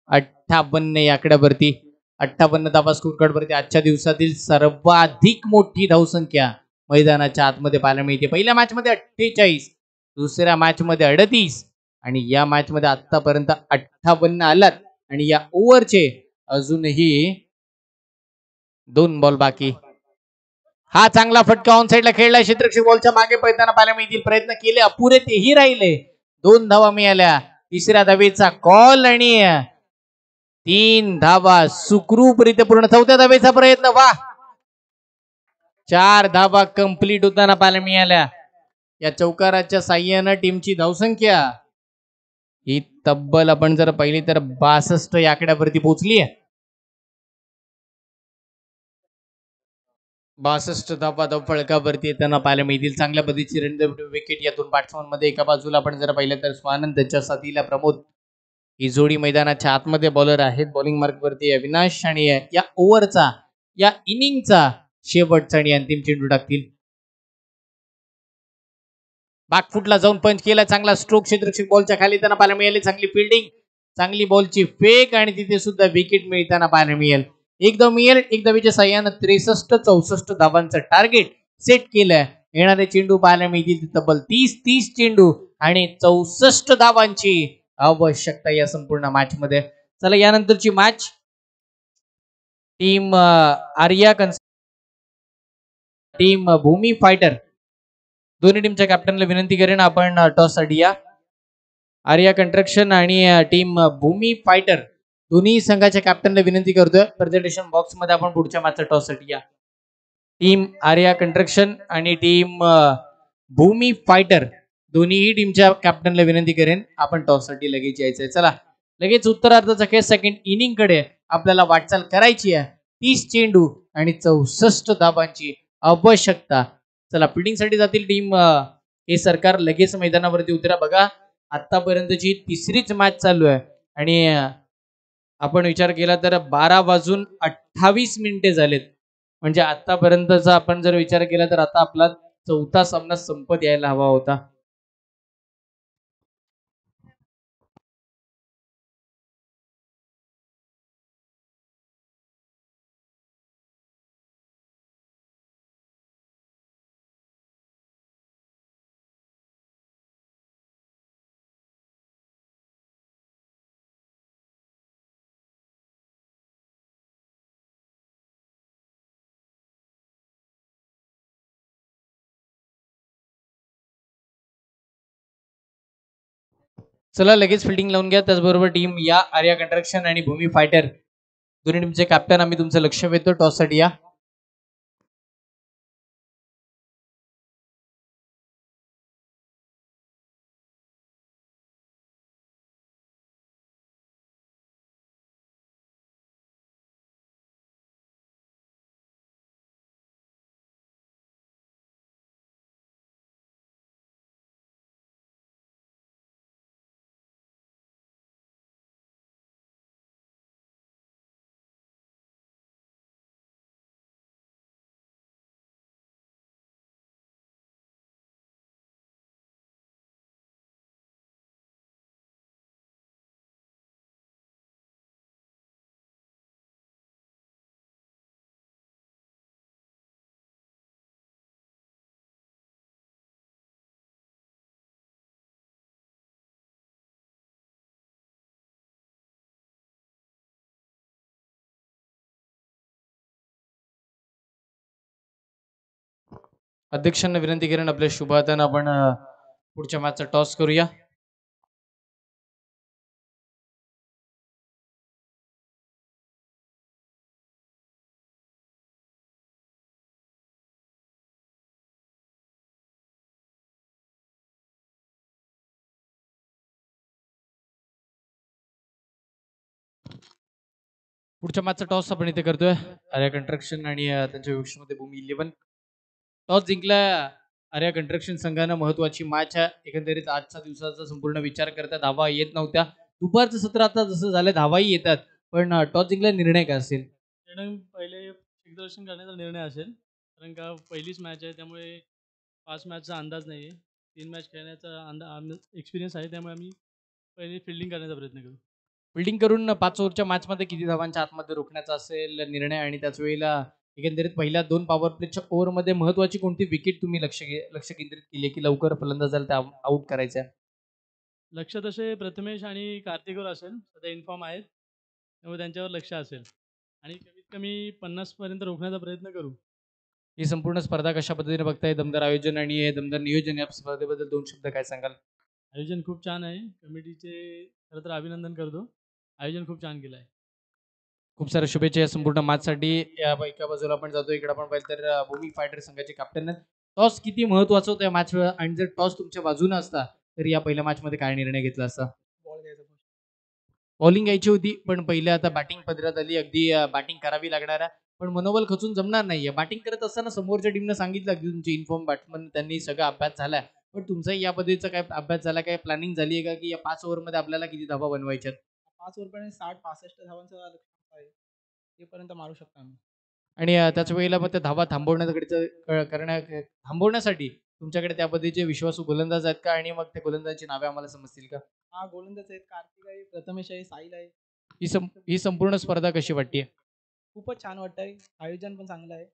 58 या आकड्यावरती. 58 धावा स्कोर कार्ड वरती. आजच्या दिवसातील सर्वाधिक मोठी धावसंख्या मैदानाच्या आतमध्ये पाहायला मिळते. पहिल्या मॅच मध्ये 48, दुसऱ्या मॅच मध्ये 38 आणि या मॅच मध्ये आतापर्यंत 58 आलात. आणि या ओव्हरचे अजूनही 2 बॉल बाकी. हा चांगला फटका ऑन साइडला खेळला. क्षेत्ररक्षक बॉलच्या मागे पळताना पाहायला मिळतील. प्रयत्न केले, अपुरे तेही राहिले. 2 धावा मिळाल्या. तिसऱ्या धावेचा कॉल आणि 3 धावा सुखरूपरित्या पूर्ण. चौथ्या धावेचा प्रयत्न, वा, 4 धावा कंप्लीट होताना पाहायला मिळाल्या. या चौकाराच्या साह्यानं टीमची धावसंख्या ही तब्बल आपण जर पाहिली तर 62 या आकड्यावरती पोहोचली आहे. 62 धावा फळकावरती येताना पाहायला मिळतील. चांगल्या पद्धतीची विकेट यातून बॅट्समन मध्ये. एका बाजूला आपण जर पाहिलं तर स्वानंद, त्याच्या साथीला प्रमोद. ही जोडी मैदानाच्या आतमध्ये बॉलर आहेत. बॉलिंग मार्क वरती अविनाश आणि या ओव्हरचा, या इनिंगचा शेवटचा आणि अंतिम चेंडू टाकतील. बॅकफुटला जाऊन पंच केला. चांगला स्ट्रोक क्षेत्ररक्षक बॉलच्या खाली त्यांना पाहायला मिळाले. चांगली फिल्डिंग, चांगली बॉलची फेक आणि तिथे सुद्धा विकेट मिळताना पाहायला मिळेल. एक धाव मिळेल. एक धावेच्या साह्यानं 63-64 धावांचं टार्गेट सेट केलंय. येणारे चेंडू पाहायला मिळतील तब्बल 30 चेंडू आणि 64 धावांची आवश्यकता या संपूर्ण मॅच मध्ये. चला यानंतरची मॅच टीम आर्या टीम भूमी फायटर. दोन्ही टीमच्या कॅप्टनला विनंती करेन आपण टॉस साठी या. आर्या कंस्ट्रक्शन आणि टीम भूमी फायटर दोन्ही संघाच्या कॅप्टनला विनंती करतोय प्रेझेंटेशन बॉक्स मध्ये आपण पुढच्या मॅचच्या टॉस साठी या. टीम आर्या कंस्ट्रक्शन आणि टीम भूमी फायटर दोन्हीही टीमच्या कॅप्टनला विनंती करेन आपण टॉस साठी लगेच यायचंय. चला लगेच उत्तरार्धाचा खेळ सेकंड इनिंग कडे आपल्याला वाटचाल करायची आहे. 30 चेंडू आणि 64 धाबांची आवश्यकता. चला फिल्डिंग साठी जातील टीम हे सरकार. लगेच मैदानावरती उतरा. बघा आतापर्यंतची तिसरीच मॅच चालू आहे आणि आपण विचार केला तर 12 वाजून 28 मिनिटे झालेत. म्हणजे आतापर्यंतचा आपण जर विचार केला तर आता आपला चौथा सामना संपत यायला हवा होता. चला लगेच फिल्डिंग लावून घ्या. त्याचबरोबर टीम या आर्या कंस्ट्रक्शन आणि भूमी फायटर दोन्ही टीमचे कॅप्टन आम्ही तुमचं लक्ष वेधतो. टॉस साठी या. अध्यक्षांना विनंती करेन आपल्या शुभ हाताने आपण पुढच्या मॅचचा टॉस करूया. पुढच्या मॅचचा टॉस आपण इथे करतोय. आर्या कंस्ट्रक्शन आणि त्यांच्या विषयामध्ये भूमी 11. टॉस जिंकला आर्या कंस्ट्रक्शन संघानं. महत्वाची मॅच आहे. एकंदरीत आजच्या दिवसाचा संपूर्ण विचार करता धावा येत नव्हत्या. दुपारचं सत्र आता जसं झालं धावाही येतात, पण टॉस जिंकला निर्णय काय असेल? पहिले दिग्दर्शन करण्याचा निर्णय असेल, कारण का पहिलीच मॅच आहे, त्यामुळे 5 मॅचचा अंदाज नाही आहे. 3 मॅच खेळण्याचा एक्सपिरियन्स आहे, त्यामुळे आम्ही पहिले फिल्डिंग करण्याचा प्रयत्न करू. फिल्डिंग करून 5 ओव्हरच्या मॅचमध्ये किती धावांच्या आतमध्ये रोखण्याचा असेल निर्णय, आणि त्याच वेळेला एकंदरीत पहिल्या 2 पॉवर प्लेच्या ओव्हरमध्ये महत्वाची कोणती विकेट तुम्ही लक्ष केंद्रित केली की लवकर फलंदाजाला त्या आउट करायचं? लक्ष तसे प्रथमेश आणि कार्तिकवर असेल, सध्या इन्फॉर्म आहेत, त्यामुळे त्यांच्यावर लक्ष असेल आणि कमीत कमी 50 पर्यंत रोखण्याचा प्रयत्न करू. ही संपूर्ण स्पर्धा कशा पद्धतीने बघताय? दमदार आयोजन आणि दमदार नियोजन, या स्पर्धेबद्दल 2 शब्द काय सांगाल? आयोजन खूप छान आहे. कमिटीचे खरं तर अभिनंदन करतो. आयोजन खूप छान केलं आहे. खूप साऱ्या शुभेच्छा या संपूर्ण मॅचसाठी. या एका बाजूला आपण जातो, इकडे आपण पाहिलं तर भूमी फायटर संघाचे कॅप्टन. टॉस किती महत्वाचा होता या मॅच, आणि जर टॉस तुमच्या बाजूने असता तर या पहिल्या मॅच मध्ये काय निर्णय घेतला असता? बॉलिंग घ्यायची होती, पण पहिले आता बॅटिंग पदरात आली. अगदी बॅटिंग करावी लागणार आहे, पण मनोबल खचून जमणार नाहीये. बॅटिंग करत असताना समोरच्या टीमने सांगितलं की तुमचे इन्फॉर्म बॅट्समन त्यांनी सगळा अभ्यास झालाय, पण तुमचाही या पद्धतीचा काय अभ्यास झाला, काय प्लॅनिंग झाली आहे का की या 5 ओव्हरमध्ये आपल्याला किती धावा बनवायच्यात? 5 ओव्हरपर्यंत 60-65 धावांचा लक्ष्य आहे, तेपर्यंत मारू शकतो आम्ही. आणि त्याच वेळेला मग त्या धावा थांबवण्यासाठी तुमच्याकडे त्या पद्धतीचे विश्वासू गोलंदाज आहेत का, आणि मग त्या गोलंदाजांची नावे आम्हाला समजतील का? हा, गोलंदाज आहेत, कार्तिक आहे, प्रथमेश आहे, साहिल आहे. ही संपूर्ण स्पर्धा कशी वाटते? खूपच छान वाटतंय. आयोजन पण चांगलं आहे.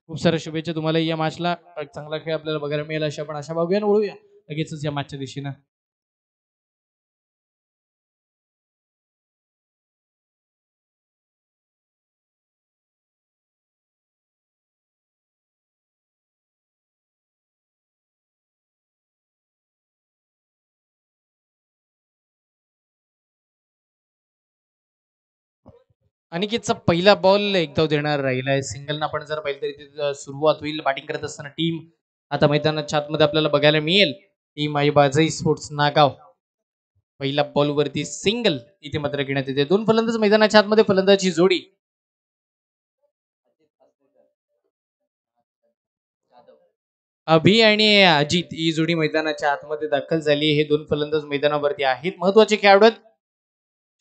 खूप साऱ्या शुभेच्छा तुम्हाला या मॅचला. चांगला खेळ आपल्याला बघायला मिळेल अशा आपण आशा बघूया. वळूया लगेचच या मॅचच्या दिशेनं. अनिकेतचा पहिला बॉल एकदा देणार राहिलाय सिंगल. आपण जर पाहिलं तरी सुरुवात होईल बॅटिंग करत असताना. टीम आता मैदानाच्या आतमध्ये आपल्याला बघायला मिळेल. टीम आहे बाजई स्पोर्ट्स नागाव. पहिला बॉल वरती सिंगल इथे मात्र घेण्यात येते. 2 फलंदाज मैदानाच्या आतमध्ये, फलंदाजी जोडी अभि आणि अजित ही जोडी मैदानाच्या आतमध्ये दाखल झाली. हे 2 फलंदाज मैदानावरती आहेत. महत्वाचे खेळाडू आहेत.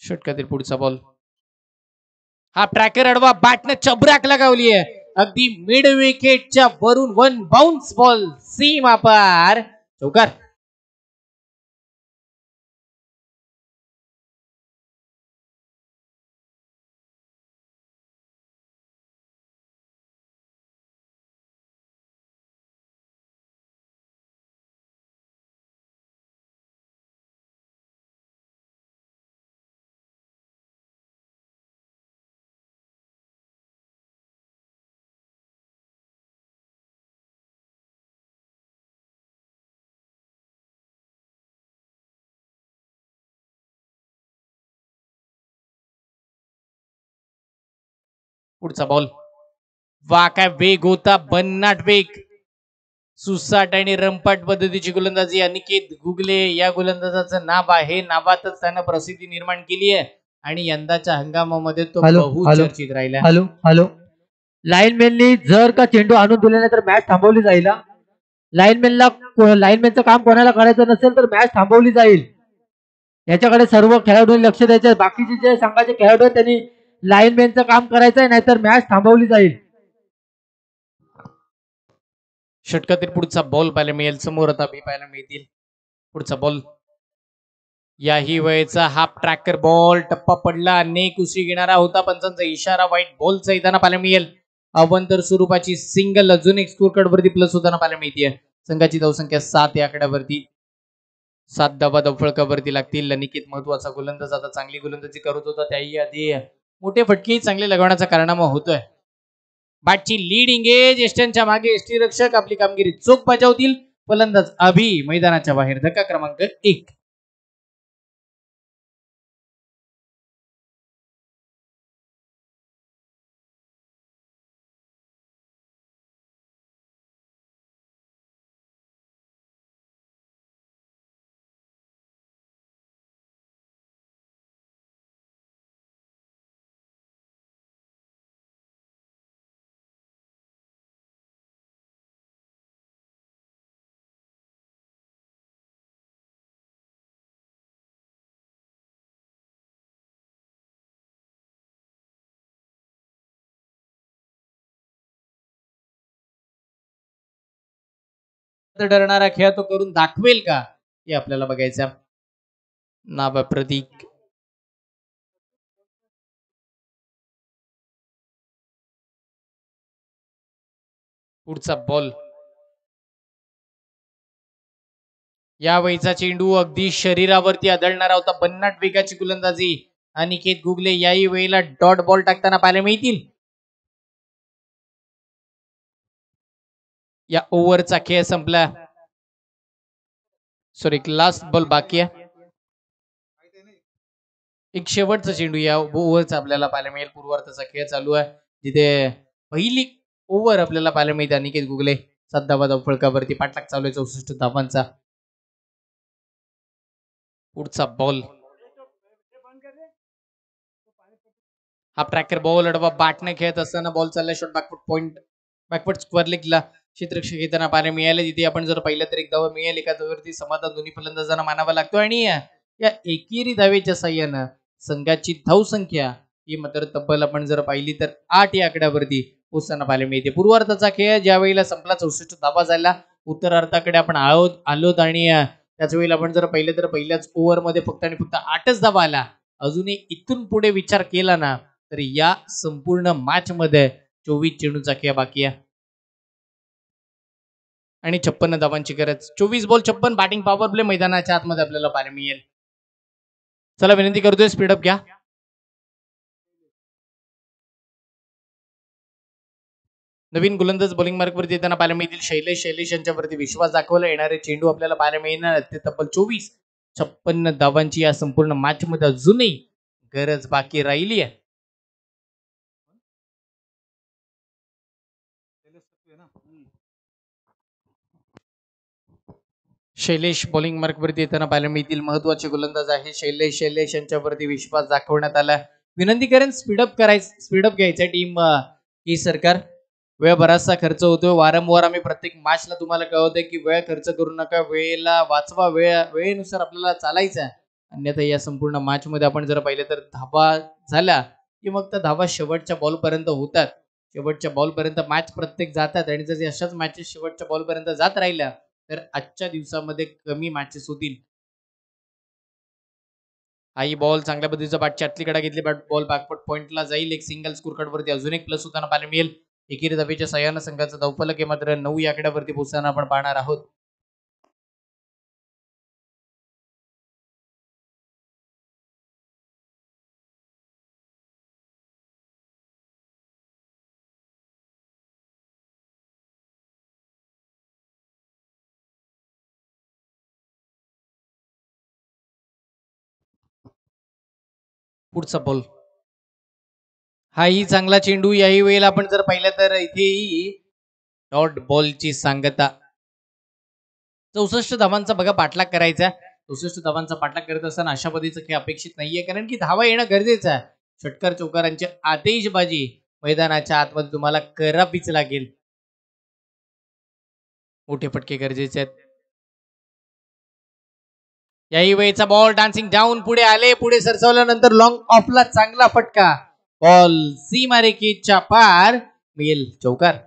षटकातील पुढचा बॉल हा ट्रॅकर अडवा बॅटने चबराक लगावली आहे अगदी मिड विकेटच्या वरून वन बाउन्स बॉल सीमा पार चौकार. पुढचा बॉल वा काय वेग होता भन्नाट वेग सुसाट आणि रंपाट पद्धतीची गोलंदाजी अनिकेत गुगले या गोलंदाजाचं नाव आहे नावातच त्यानं प्रसिद्धी निर्माण केली आहे आणि यंदाच्या हंगामामध्ये तो बहुचर्चित राहिला. हॅलो हॅलो लाईनमॅननी जर का चेंडू आणून दिला नाही तर मॅच थांबवली जाईल. लाईनमॅनचं काम कोणाला करायचं नसेल तर मॅच थांबवली जाईल. याच्याकडे सर्व खेळाडूंनी लक्ष द्यायचे. बाकीचे जे संघाचे खेळाडू आहेत त्यांनी लाईनमॅनचं काम करायचं आहे नाहीतर मॅच थांबवली जाईल. षटकातील पुढचा बॉल पाहायला मिळेल समोर आता बी पाहायला मिळतील. पुढचा बॉल याही वेळेचा हाफ ट्रॅकर बॉल टप्पा पडला अनेक उसळी घेणारा होता पंचांचा इशारा व्हाईट बॉलचा येताना पाहायला मिळेल. अवंतर स्वरूपाची सिंगल अजून एक स्कोर कार्ड वरती प्लस होताना पाहायला मिळते. संघाची धावसंख्या 7 या आकड्यावरती 7 धावा फळकावरती लागतील. अनिकेत महत्वाचा गोलंदाज आता चांगली गोलंदाजी करत होता त्याही आधी मोठे फटके चांगले लगवण्याचा कारनामा होतोय. बॅटची लीडिंग एज एस्टनच्या मागे एसटी रक्षक आपली कामगिरी चोख बजावतील. फलंदाज अभि मैदानाच्या बाहेर धक्का क्रमांक 1. डरणारा खेळ तो करून दाखवेल का हे आपल्याला बघायचं. नाव प्रतीक पुढचा बॉल या वेळचा चेंडू अगदी शरीरावरती आदळणारा होता भन्नाट वेगाची गोलंदाजी अनिकेत गुगले याही वेळेला डॉट बॉल टाकताना पाहायला मिळतील. या ओव्हरचा खेळ संपला. सॉरी लास्ट बॉल बाकी आहे. एक शेवटचा चेंडू या ओव्हरचा आपल्याला पाहायला मिळेल. पूर्वार्धाचा खेळ चालू आहे जिथे पहिली ओव्हर आपल्याला पाहायला मिळते. अनिकेत गुगले 7 धावा फळकावरती पाठलाग चालू आहे 64 धावांचा. पुढचा बॉल हा ट्रॅकर बॉल अडवा बॅटने खेळत असताना बॉल चाललाय shot back foot point backward square लेगला क्षेत्ररक्षक घेताना पाहायला मिळाले. तिथे आपण जर पाहिलं तर एक धावा मिळेल. एका धावेवरती समाधान दोन्ही फलंदाजांना मानावा लागतो आणि या एकेरी धावेच्या साह्यानं संघाची धावसंख्या ही मात्र तब्बल आपण जर पाहिली तर 8 या आकड्यावरती पोहोचताना पाहायला मिळते. पूर्वार्धाचा खेळ ज्या वेळेला संपला 64 धावा झाला. उत्तरार्धाकडे आपण आलोत आणि त्याच वेळेला आपण जर पाहिलं तर पहिल्याच ओव्हरमध्ये फक्त आणि फक्त 8च धावा आला. अजूनही इथून पुढे विचार केला ना तर या संपूर्ण मॅच मध्ये 24 चेंडूचा खेळ बाकी आहे आणि 56 धावांची गरज. 24 बॉल 56 बॅटिंग पॉवर प्ले मैदानाच्या आतमध्ये आपल्याला पाहायला मिळेल. चला विनंती करतोय स्पीडअप घ्या. नवीन गोलंदाज बॉलिंग मार्क वरती येताना पाहायला मिळतील. शैलेश यांच्यावरती विश्वास दाखवला. येणारे चेंडू आपल्याला पाहायला मिळणार ते तब्बल 24-56 धावांची या संपूर्ण मॅच मध्ये अजूनही गरज बाकी राहिली आहे. शैलेश बॉलिंग मार्क वरती येताना पाहायला मिळतील. महत्वाचे गोलंदाज आहे शैलेश यांच्यावरती विश्वास दाखवण्यात आला. विनंती करेन स्पीडअप घ्यायचं टीम ही सरकार. वेळ बराचसा खर्च होतोय. वारंवार आम्ही प्रत्येक मॅचला तुम्हाला कळवतोय की वेळ खर्च करू नका. वेळेला वाचवा. वेळेनुसार आपल्याला चालायचं आहे. अन्यथा या संपूर्ण मॅच मध्ये आपण जर पाहिलं तर धावा झाल्या की मग त्या धावा शेवटच्या बॉल पर्यंत होतात, शेवटच्या बॉल पर्यंत मॅच प्रत्येक जातात आणि जर अशाच मॅचेस शेवटच्या बॉल पर्यंत जात राहिल्या तर आजच्या दिवसामध्ये कमी मॅचेस होतील. आई बॉल चांगल्या पद्धतीचा बॅटच्या आतलीकडे घेतली, बॉल बॅकफुट पॉइंटला जाईल. एक सिंगल स्कोर कार्ड वरती अजून एक प्लस होताना पाहायला मिळेल. एकेरी धावेच्या सहाय्यानं संघाचा धावफलक आहे मात्र 9 या आकड्यावरती पोहोचताना आपण पाहणार आहोत. पुढचा बॉल, हाही चांगला चेंडू. याही वेळेला आपण जर पाहिलं तर इथेही डॉट बॉलची सांगता. 64 धावांचा बघा पाठलाग करायचा. 64 धावांचा पाठलाग करत असताना अशा पद्धतीचं खेळ अपेक्षित नाहीये, कारण की धावा येणं गरजेचं आहे. षटकार चौकारांची आतिषबाजी मैदानाच्या आतमध्ये तुम्हाला करावीच लागेल. मोठे फटके गरजेचे आहेत. याही वेळेचा बॉल डान्सिंग डाऊन पुढे आले, पुढे सरसवल्यानंतर लॉंग ऑफला चांगला फटका. बॉल सीमारेषेच्या पार मिळेल चौकार.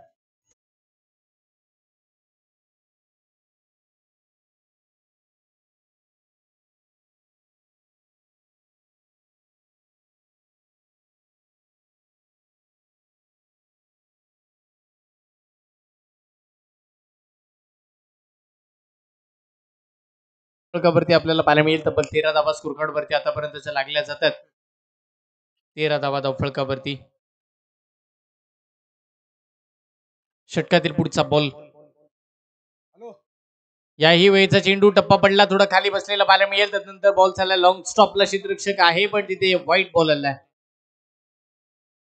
वरती आपल्याला पाहायला मिळेल तब्बल 13 धावा स्कोर कार्ड वरती आतापर्यंत लागल्या जातात. 13 धावा धावफलकावरती. षटकातील पुढचा बॉल, याही वेळेचा चेंडू टप्पा पडला, थोडा खाली बसलेला पाहायला मिळेल. त्यानंतर बॉल झाला लॉंग स्टॉपला, क्षेत्ररक्षक आहे पण तिथे व्हाईट बॉल आला.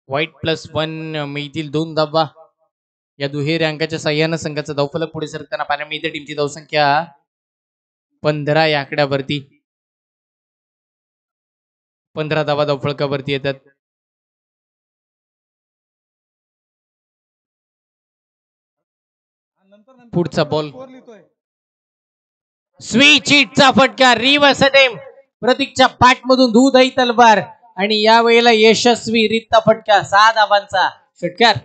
व्हाईट +1 मिळतील 2 धावा. या दुहेरी अंकाच्या साह्यानं संघाचा धावफलक पुढे सरकताना पाहायला मिळते. टीमची धावसंख्या 15 या आकड्यावरती. 15 धावा धावफलकावरती येतात. पुढचा बॉल, स्वीच हिटचा फटका, रिव्हर्स अटेम्प्ट. प्रतीकच्या पाठमधून दूधही तलवार आणि या वेळेला यशस्वी रित्ता फटका. 6 धावांचा षटकार.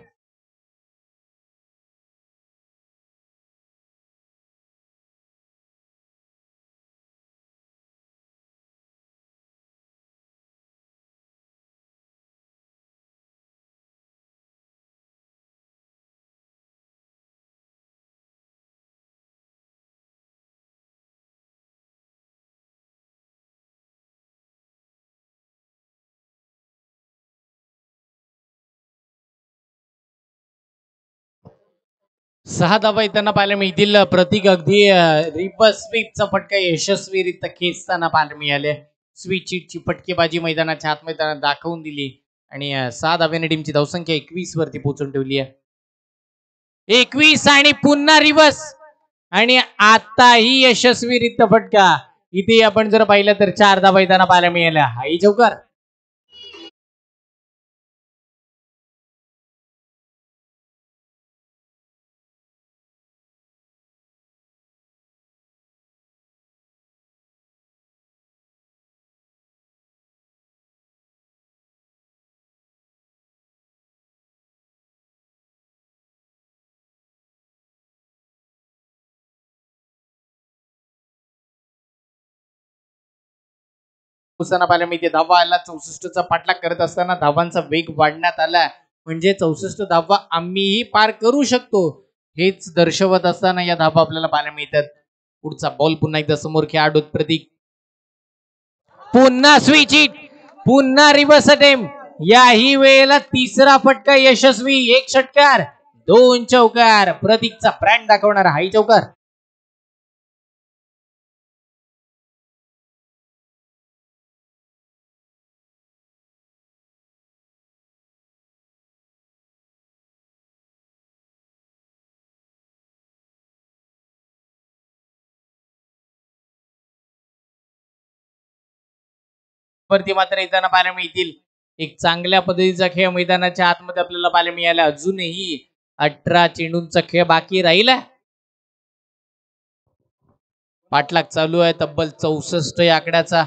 सहा धावा येताना पाहायला मिळतील. प्रतीक अगदी रिव्हर्स स्वीपचा फटका यशस्वीरित्या खेचताना पाहायला मिळाले. स्वीच ची फटकेबाजी मैदानाच्या आत मैदानात दाखवून दिली आणि 6 धाव्याने टीमची धावसंख्या 21 वरती पोहोचून ठेवली आहे. 21 आणि पुन्हा रिव्हर्स आणि आताही यशस्वीरित्या फटका. इथे आपण जर पाहिलं तर 4 धावा येताना पाहायला मिळाल्या. हाही चौकार. पाहायला मिळते. धावा आला 64चा पाठलाग करत असताना धावांचा वेग वाढण्यात आला, म्हणजे 64 धावा आम्हीही पार करू शकतो हेच दर्शवत असताना या धावा आपल्याला पाहायला मिळतात. पुढचा बॉल पुन्हा एकदा समोर खेळाडू प्रतीक, पुन्हा स्विच हिट, पुन्हा रिव्हर्स अटेम्प्ट. याही वेळेला तिसरा फटका यशस्वी. 1 षटकार 2 चौकार. प्रतीकचा ब्रँड दाखवणारा हाही चौकार. वरती मात्र येताना पाहायला मिळतील. एक चांगल्या पद्धतीचा खेळ मैदानाच्या आतमध्ये आपल्याला पाहायला मिळाला. अजूनही 18 चेंडूंचा खेळ बाकी राहिला. पाठलाग चालू आहे तब्बल 64 या आकड्याचा.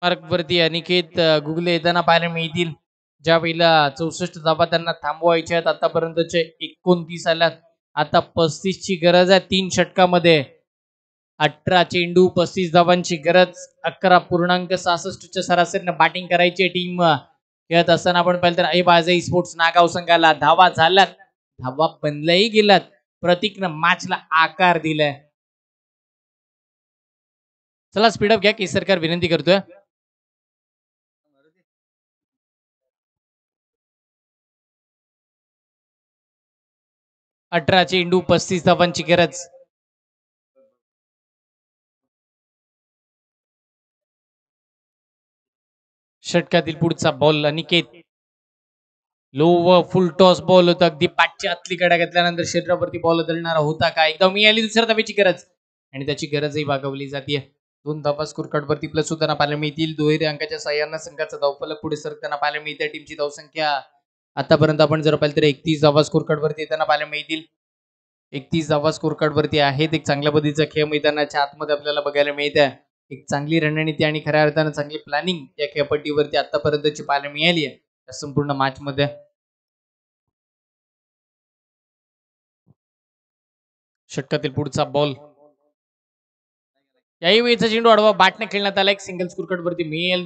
मार्कवरती अनिकेत गुगले येताना पाहायला मिळतील. ज्या वेळेला 64 धावा त्यांना थांबवायच्या आहेत, आतापर्यंतचे 29 आल्यात. आता 35 ची गरज आहे 3 षटकामध्ये. 18 चेंडू 35 धावांची गरज. 11.66 च्या सरासरीने बॅटिंग करायची टीम खेळत असताना आपण पाहिलं तर अहिबाजई स्पोर्ट्स नागाव संघाला धावा झाल्यात, धावा बनल्याही गेल्यात. प्रतीकनं मॅचला आकार दिलाय. चला स्पीडअप घ्या, केसरकर विनंती करतोय. अठरा चेंडू 35 धावांची गरज. षटकातील पुढचा बॉल अनिकेत. लो व फुल टॉस बॉल होता, अगदी पाठच्या आतली कडा घेतल्यानंतर शरीरावरती बॉल दळणारा होता का. एकदा मिळाली दुसऱ्या धावेची गरज आणि त्याची गरजही भागवली जाते. 2 धावा स्कोर कार्ड वरती प्लस होताना पाहायला मिळतील. दुहेरी अंकाच्या साह्यानं संघाचा धावफलक पुढे सरकताना पाहायला मिळते. टीमची धावसंख्या आतापर्यंत आपण जर पाहिलं तर 31 धावा स्कोर कार्ड वरती येताना पाहायला मिळतील. 31 धावा स्कोर कार्ड वरती आहेत. एक चांगल्या पद्धतीचा खेळ मैदानाच्या आतमध्ये आपल्याला बघायला मिळत आहे. एक चांगली रणनीती आणि खऱ्या अर्थानं चांगली प्लॅनिंग या खेळपट्टीवरती आतापर्यंतची पाहायला मिळाली आहे या संपूर्ण मॅच मध्ये. षटकातील पुढचा बॉल. याही वेळेचा चेंडू आडवा बॅटने खेळण्यात आला. एक सिंगल स्कोर कार्ड वरती मिळेल.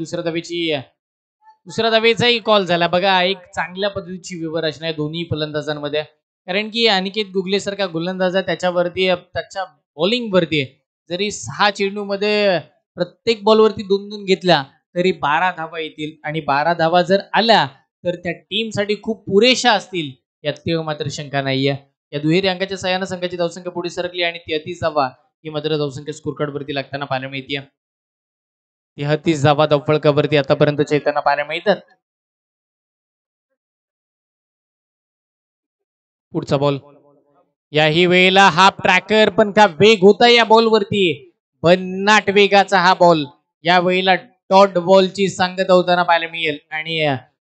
दुसऱ्या धावेचाही कॉल झाला. बघा एक चांगल्या पद्धतीची विवरचना आहे दोन्ही फलंदाजांमध्ये. कारण की अनिकेत गुगले सारखा गोलंदाज आहे, त्याच्यावरती त्याच्या बॉलिंग वरती जरी 6 चेंडू मध्ये प्रत्येक बॉलवरती 2-2 घेतल्या तरी 12 धावा येतील. आणि 12 धावा जर आल्या तर त्या टीमसाठी खूप पुरेशा असतील यात तेव्हा मात्र शंका नाहीये. या दुहेरी अंकाच्या साह्यानं संघाची धावसंख्या पुढे सरकली आणि 33 धावा ही मात्र धावसंख्या स्कोर कार्ड वरती लागताना पाहायला मिळते. 33 धावा धावफलकावरती आतापर्यंत येताना पाहायला मिळतात. पुढचा बॉल. याही वेळेला हाफ ट्रॅकर, पण का वेग होता या बॉल वरती. भन्नाट वेगाचा हा बॉल. या वेळेला डॉट बॉलची सांगता होताना पाहायला मिळेल आणि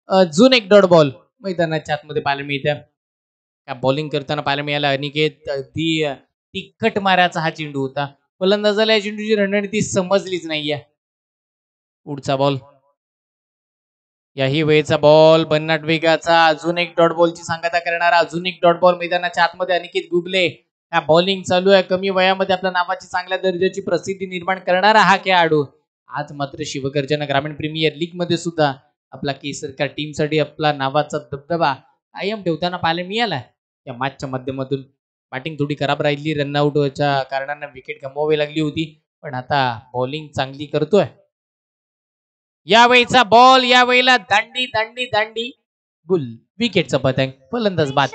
अजून एक डॉट बॉल मैदानाच्या आतमध्ये पाहायला मिळते. त्या बॉलिंग करताना पाहायला मिळाला अनिकेत. अगदी तिखट माऱ्याचा हा चेंडू होता. फलंदाजाला या चेंडूची रणनीती समजलीच नाहीये. पुढचा बॉल. याही वेळेचा बॉल भन्नाट वेगाचा. अजून एक डॉट बॉलची सांगता करणारा अजून एक डॉट बॉल मैदानाच्या आतमध्ये अनिकेत गुगले. हा बॉलिंग चालू आहे. कमी वयामध्ये आपल्या नावाची चांगल्या दर्जाची प्रसिद्धी निर्माण करणारा हा खेळाडू आज मात्र शिवगर्जना ग्रामीण प्रीमियर लीग मध्ये सुद्धा आपला केसरकर टीम साठी आपला नावाचा दबदबा कायम ठेवताना पाहायला मिळाला. या मॅचच्या माध्यमातून बॅटिंग थोडी खराब राहिली, रनआउटच्या कारणाने विकेट गमवावी लागली होती, पण आता बॉलिंग चांगली करतोय. यावेळीचा बॉल. यावेळेला दांडी दांडी दांडी गुल. विकेटचा पतंग. फलंदाज बाद.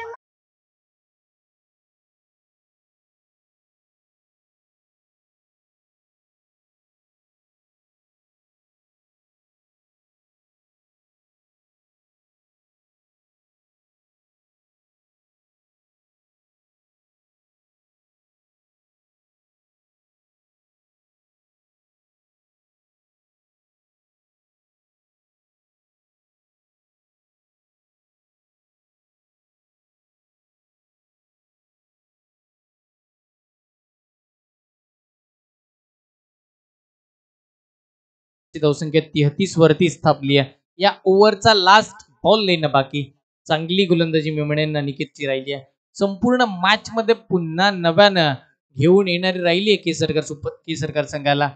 धावसंख्या 33 वरती स्थापली आहे. या ओव्हरचा लास्ट बॉल लेणं बाकी. चांगली गोलंदाजी मिळवण्याने अनिकेतची राहिली आहे. संपूर्ण मॅच मध्ये पुन्हा नव्यानं घेऊन येणारी राहिली आहे केसरकर संघाला.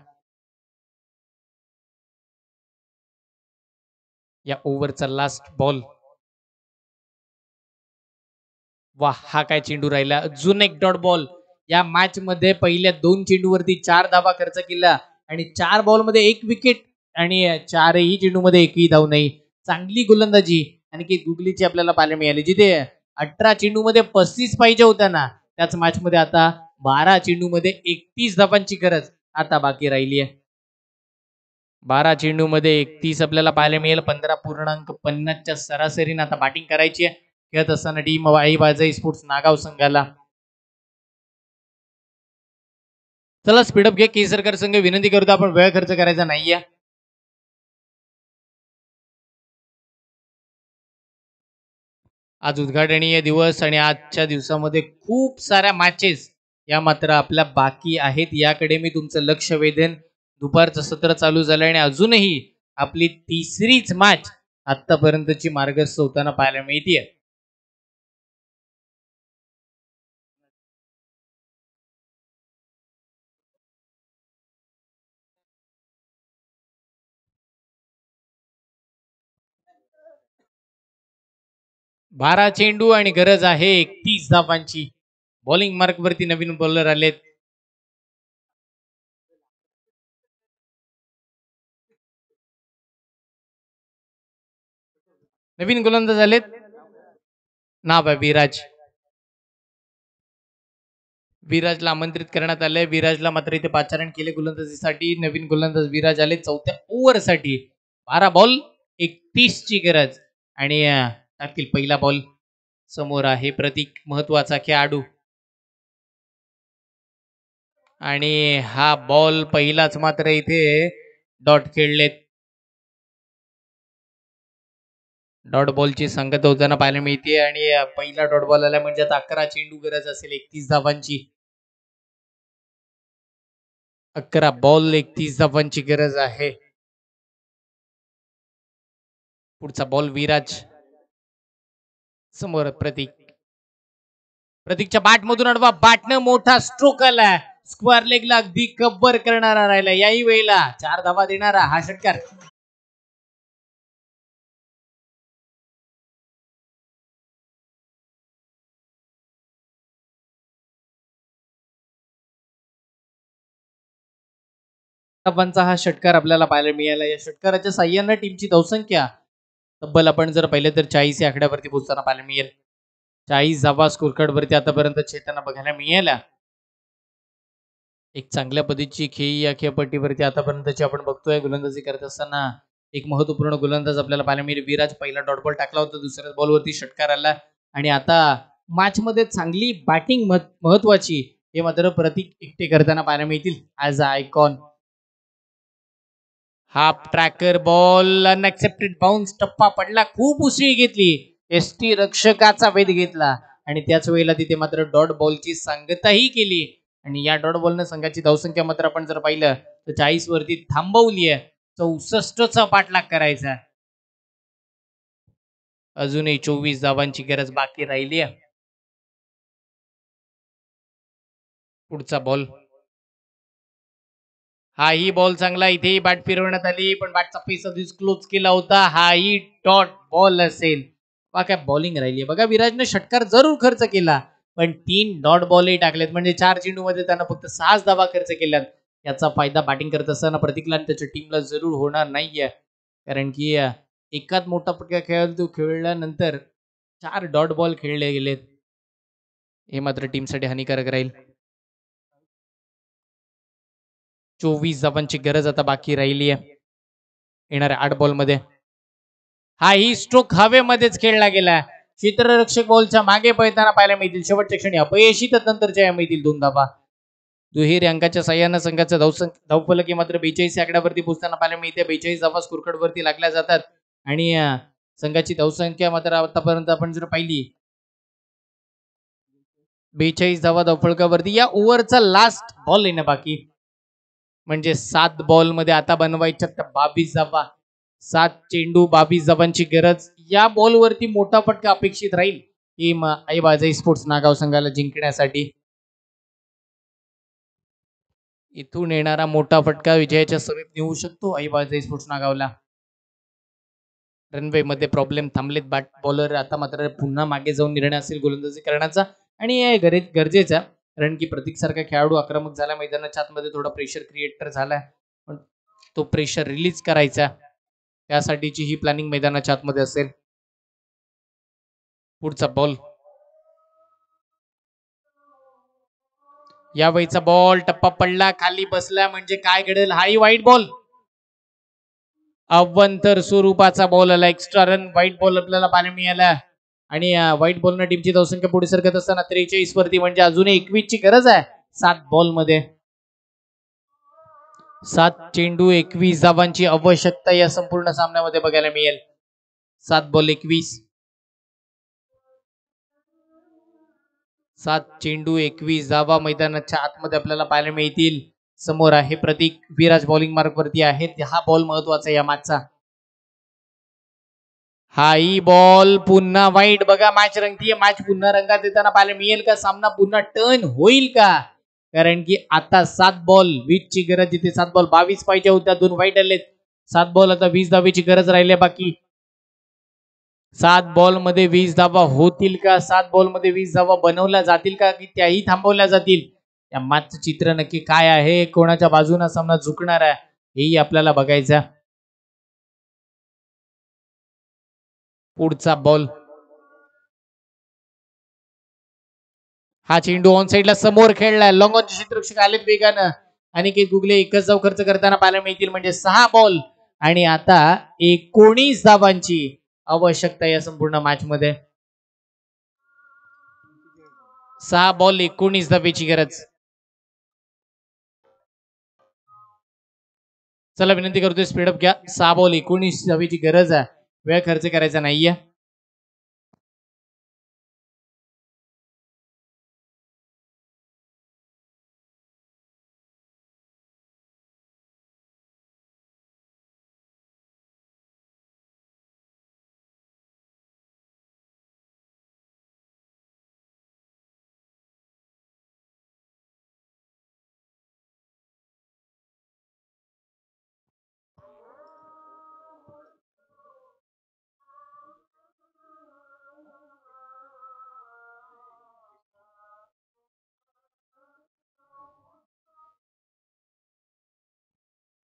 या ओव्हरचा लास्ट बॉल. वा, हा काय चेंडू राहिला. अजून एक डॉट बॉल. या मॅच मध्ये पहिल्या 2 चेंडूवरती 4 धावा खर्च केला आणि 4 बॉल मध्ये 1 विकेट आणि 4ही चेंडू मध्ये एकही धाव नाही. चांगली गोलंदाजी आणि गुगलीची आपल्याला पाहायला मिळाली. जिथे 18 चेंडू मध्ये 35 पाहिजे होता ना, त्याच मॅच मध्ये आता 12 चेंडू मध्ये 31 धावांची गरज आता बाकी राहिली आहे. 12 चेंडू मध्ये 31 आपल्याला पाहायला मिळेल. 15.50 च्या सरासरीने आता बॅटिंग करायची आहे खेळत असताना टीम अहिबाजई स्पोर्ट्स नागाव संघाला. चला स्पीडअप घे केसरकर संघ, विनंती करतो आपण वेळ खर्च करायचा नाहीये. आज उद्घाटनीय दिवस आणि आजच्या दिवसामध्ये खूप साऱ्या मॅचेस या मात्र आपल्या बाकी आहेत. याकडे मी तुमचं लक्ष वेधेन. दुपारचं सत्र चालू झालं आणि अजूनही आपली तिसरीच मॅच आतापर्यंतची मार्गस्थ होताना पाहायला मिळते. बारा चेंडू आणि गरज आहे 31 धावांची. बॉलिंग मार्क वरती नवीन बॉलर आलेत. नवीन गोलंदाज आलेत. नाव आहे विराज. विराजला आमंत्रित करण्यात आलंय. विराजला मात्र इथे पाचारण केले गोलंदाजीसाठी. नवीन गोलंदाज विराज आले चौथ्या ओव्हरसाठी. 12 बॉल 31 ची गरज आणि टाकतील पहिला बॉल. समोर आहे प्रतीक, महत्वाचा खेळाडू आणि हा बॉल पहिलाच मात्र इथे डॉट खेळलेत. डॉट बॉलची संगत होताना पाहायला मिळते आणि पहिला डॉट बॉल आला म्हणजे आता 11 चेंडू गरज असेल 31 धावांची. 11 बॉल 31 धावांची गरज आहे. पुढचा बॉल विराज. समोर प्रतीक. प्रतीकच्या बॅट मधून अडवा. बॅटनं मोठा स्ट्रोक आला. स्क्वेअर लेगला अगदी कब्बर करणारा राहिला. याही वेळेला 4 धावा देणारा हा षटकार. धावांचा हा षटकार आपल्याला पाहायला मिळाला. या षटकाराच्या साह्यानं टीमची धावसंख्या तब्बल आपण जर पाहिलं तर 40 या आकड्यावरती पोहोचताना पाहायला मिळेल. 40 धावा स्कोरकार्ड वरती आतापर्यंत चेताना बघायला मिळाल्या. एक चांगल्या पद्धतीची खेळी या खेळपट्टीवरती आतापर्यंतची आपण बघतोय. गोलंदाजी करत असताना एक महत्वपूर्ण गोलंदाज आपल्याला पाहायला मिळेल. विराज पहिला डॉट बॉल टाकला होता. दुसऱ्या बॉलवरती षटकार आला आणि आता मॅच मध्ये चांगली बॅटिंग महत्वाची हे मात्र प्रतीक एकटे करताना पाहायला मिळतील. As a icon. Half tracker ball unaccepted bounce. टप्पा पडला. खूप उसळी घेतली. एसटी रक्षकाचा वेध घेतला आणि त्याच वेळेला तिथे मात्र डॉट बॉलची सांगताही केली आणि या डॉट बॉलनं संघाची धावसंख्या मात्र आपण जर पाहिलं तर 40 वरती थांबवली आहे. 64चा पाठलाग करायचा. अजूनही 24 धावांची गरज बाकी राहिली आहे. पुढचा बॉल. हाही बॉल चांगला. इथेही बॅट फिरवण्यात आली पण बॅटचा फेस आधीच क्लोज केला होता. हाही डॉट बॉल असेल. काय बॉलिंग राहिली बघा. विराजने षटकार जरूर खर्च केला पण 3 डॉट बॉलही टाकलेत म्हणजे 4 चेंडू मध्ये त्यानं फक्त 6 धावा खर्च केल्यात. याचा फायदा बॅटिंग करत असताना प्रतीकला आणि त्याच्या टीमला जरूर होणार नाहीये कारण की एकाच मोठा पटका खेळल्यानंतर 4 डॉट बॉल खेळले गेलेत. हे मात्र टीमसाठी हानिकारक राहील. 24 धावांची गरज आता बाकी राहिली आहे येणाऱ्या 8 बॉल मध्ये. हाही स्ट्रोक हवेमध्येच खेळला गेला. क्षेत्ररक्षक बॉलच्या मागे पळताना पाहायला मिळतील. शेवटच्या क्षणी अपयशी नंतरच्या मिळतील 2 धावा. दुहेरी अंकाच्या साह्यानं संघाचा धावफलकी मात्र 42 आकड्यावरती पोहोचताना पाहायला मिळते. 42 धावा स्कोरकार्ड वरती लागल्या जातात आणि संघाची धावसंख्या मात्र आतापर्यंत आपण जर पाहिली 42 धावा धावफलकावरती. या ओव्हरचा लास्ट बॉल येणं बाकी म्हणजे 7 बॉल मध्ये आता बनवायच्या 22 धावा. 7 चेंडू 22 धावांची गरज. या बॉलवरती मोठा फटका अपेक्षित राहील टीम अहिबाजई स्पोर्ट्स नागाव संघाला जिंकण्यासाठी. इथून येणारा मोठा फटका विजयाच्या समीप नेऊ शकतो अहिबाजई स्पोर्ट्स नागावला. रनवे मध्ये प्रॉब्लेम थांबलेत. बॅट बॉलर आता मात्र पुन्हा मागे जाऊन निर्णय असेल गोलंदाजी करण्याचा आणि गरजेचा कारण की प्रतीक सारखा खेळाडू आक्रमक झाला. मैदानाच्या आतमध्ये थोडा प्रेशर क्रिएट झालाय पण तो प्रेशर रिलीज करायचा त्यासाठीची ही प्लॅनिंग मैदानाच्या आतमध्ये असेल. पुढचा बॉल. यावेळीचा बॉल टप्पा पडला. खाली बसला म्हणजे काय घडेल. हाही वाईट बॉल. अवंतर स्वरूपाचा बॉल आला. एक्स्ट्रा रन व्हाईट बॉल आपल्याला पाहायला मिळाला आणि व्हाईट बॉलनं टीमची धावसंख्या पुढे सरकत असताना 43 वरती म्हणजे अजूनही 21 ची गरज आहे 7 बॉल मध्ये. 7 चेंडू 21 धावांची आवश्यकता या संपूर्ण सामन्यामध्ये बघायला मिळेल. 7 बॉल 21. 7 चेंडू 21 धावा मैदानाच्या आतमध्ये आपल्याला पाहायला मिळतील. समोर आहे प्रतीक. विराज बॉलिंग मार्क वरती आहे. हा बॉल महत्वाचा या मॅचचा. हाई बॉल पुन्हा वाईट. बघा मॅच रंगतीये. मॅच पुन्हा रंगात येताना पाहायला मिळेल का? सामना पुन्हा टर्न होईल का? कारण की आता 7 बॉल 20 ची गरज. इथे 7 बॉल 22 पाहिजे होत्या. 2 वाईट आलेत. 7 बॉल आता 20 धावेची गरज राहिली बाकी. 7 बॉल मध्ये 20 धावा होतील का? 7 बॉल मध्ये 20 धावा बनवल्या जातील का की त्याही थांबवल्या जातील? या मॅचचं चित्र नक्की काय आहे? कोणाच्या बाजूने सामना झुकणार आहे हेही आपल्याला बघायचं. पुढचा बॉल. हा चेंडू ऑन साइडला समोर खेळलाय. लॉंग ऑनचे क्षेत्ररक्षक आलेत वेगानं. अनिकेत गुगले एकच धाव खर्च करताना पाहायला मिळतील. म्हणजे 6 बॉल आणि आता 19 धावांची आवश्यकता या संपूर्ण मॅच मध्ये. 6 बॉल 19 धावेची गरज. चला विनंती करतोय स्पीडअप घ्या. 6 बॉल 19 धावेची गरज आहे. वेळ खर्च करायचा नाहीये.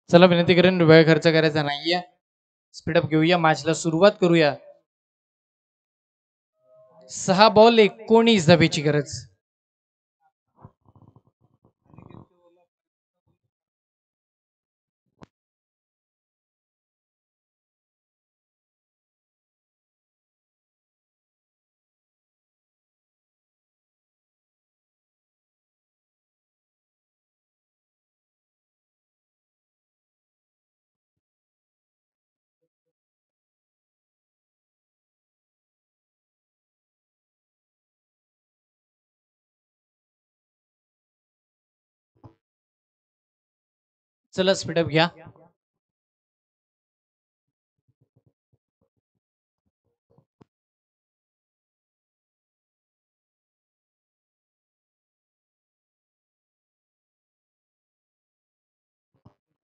चला विनंती करेन वेळ खर्च करायचा नाहीये. स्पीडअप घेऊया. मॅचला सुरुवात करूया. 6 बॉल 19 धावेची गरज. चला स्पीडअप घ्या.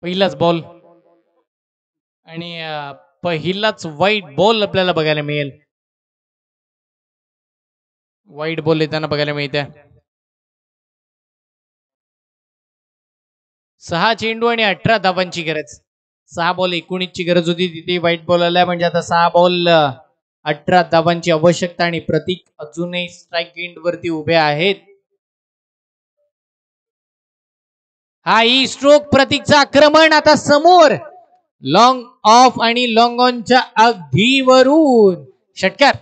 पहिलाच बॉल आणि पहिलाच वाईट बॉल आपल्याला बघायला मिळेल. वाईट बॉल येताना बघायला मिळते. 6 चेंडू आणि 18 धावांची गरज. 6 बॉल 19 ची गरज होती. तिथे वाईट बॉल आलाय म्हणजे आता 6 बॉल 18 धावांची आवश्यकता. आणि प्रतीक अजूनही स्ट्राईक गेंड वरती उभे आहेत. हा ई स्ट्रोक प्रतीकचा आक्रमण आता समोर. लॉंग ऑफ आणि लॉंग ऑनच्या अगदी वरून षटकार.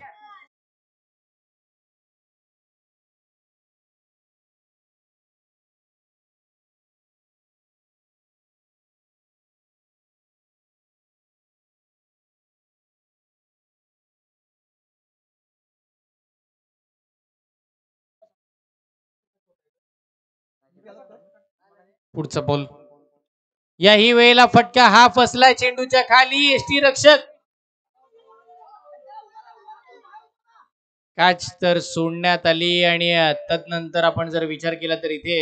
पुढचा बॉल. याही वेळेला फटका हा फसलाय चेंडूच्या खाली. एसटी रक्षक कॅच तर सोडण्यात आली. आणि तदनंतर आपण जर विचार केला तर इथे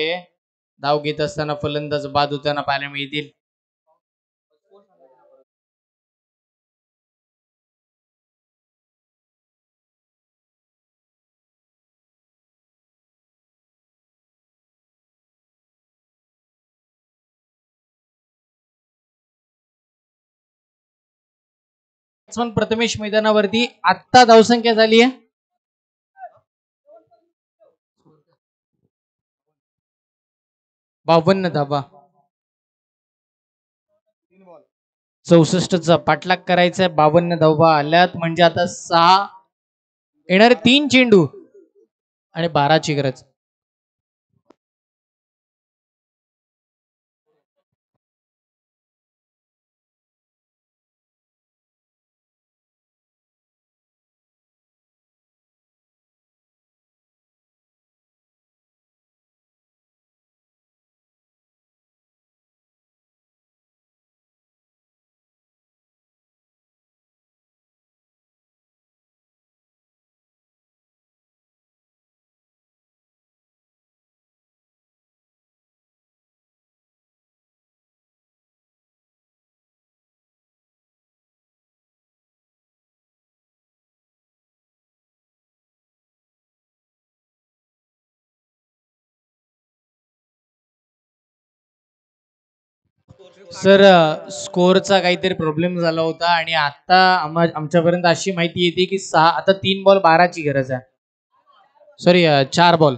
धाव घेत असताना फलंदाज बाद होताना पाहायला मिळतील. प्रथमेश मैदानावरती आत्ता धावसंख्या झाली आहे 52 धावा. 64चा पाठलाग करायचा. 52 धावा आल्यात म्हणजे आता 6 येणारे 3 चेंडू आणि 12 ची गरज. सर स्कोअरचा काहीतरी प्रॉब्लेम झाला होता आणि आता आमच्यापर्यंत अशी माहिती येते की आता 3 बॉल 12ची गरज आहे. Sorry 4 ball.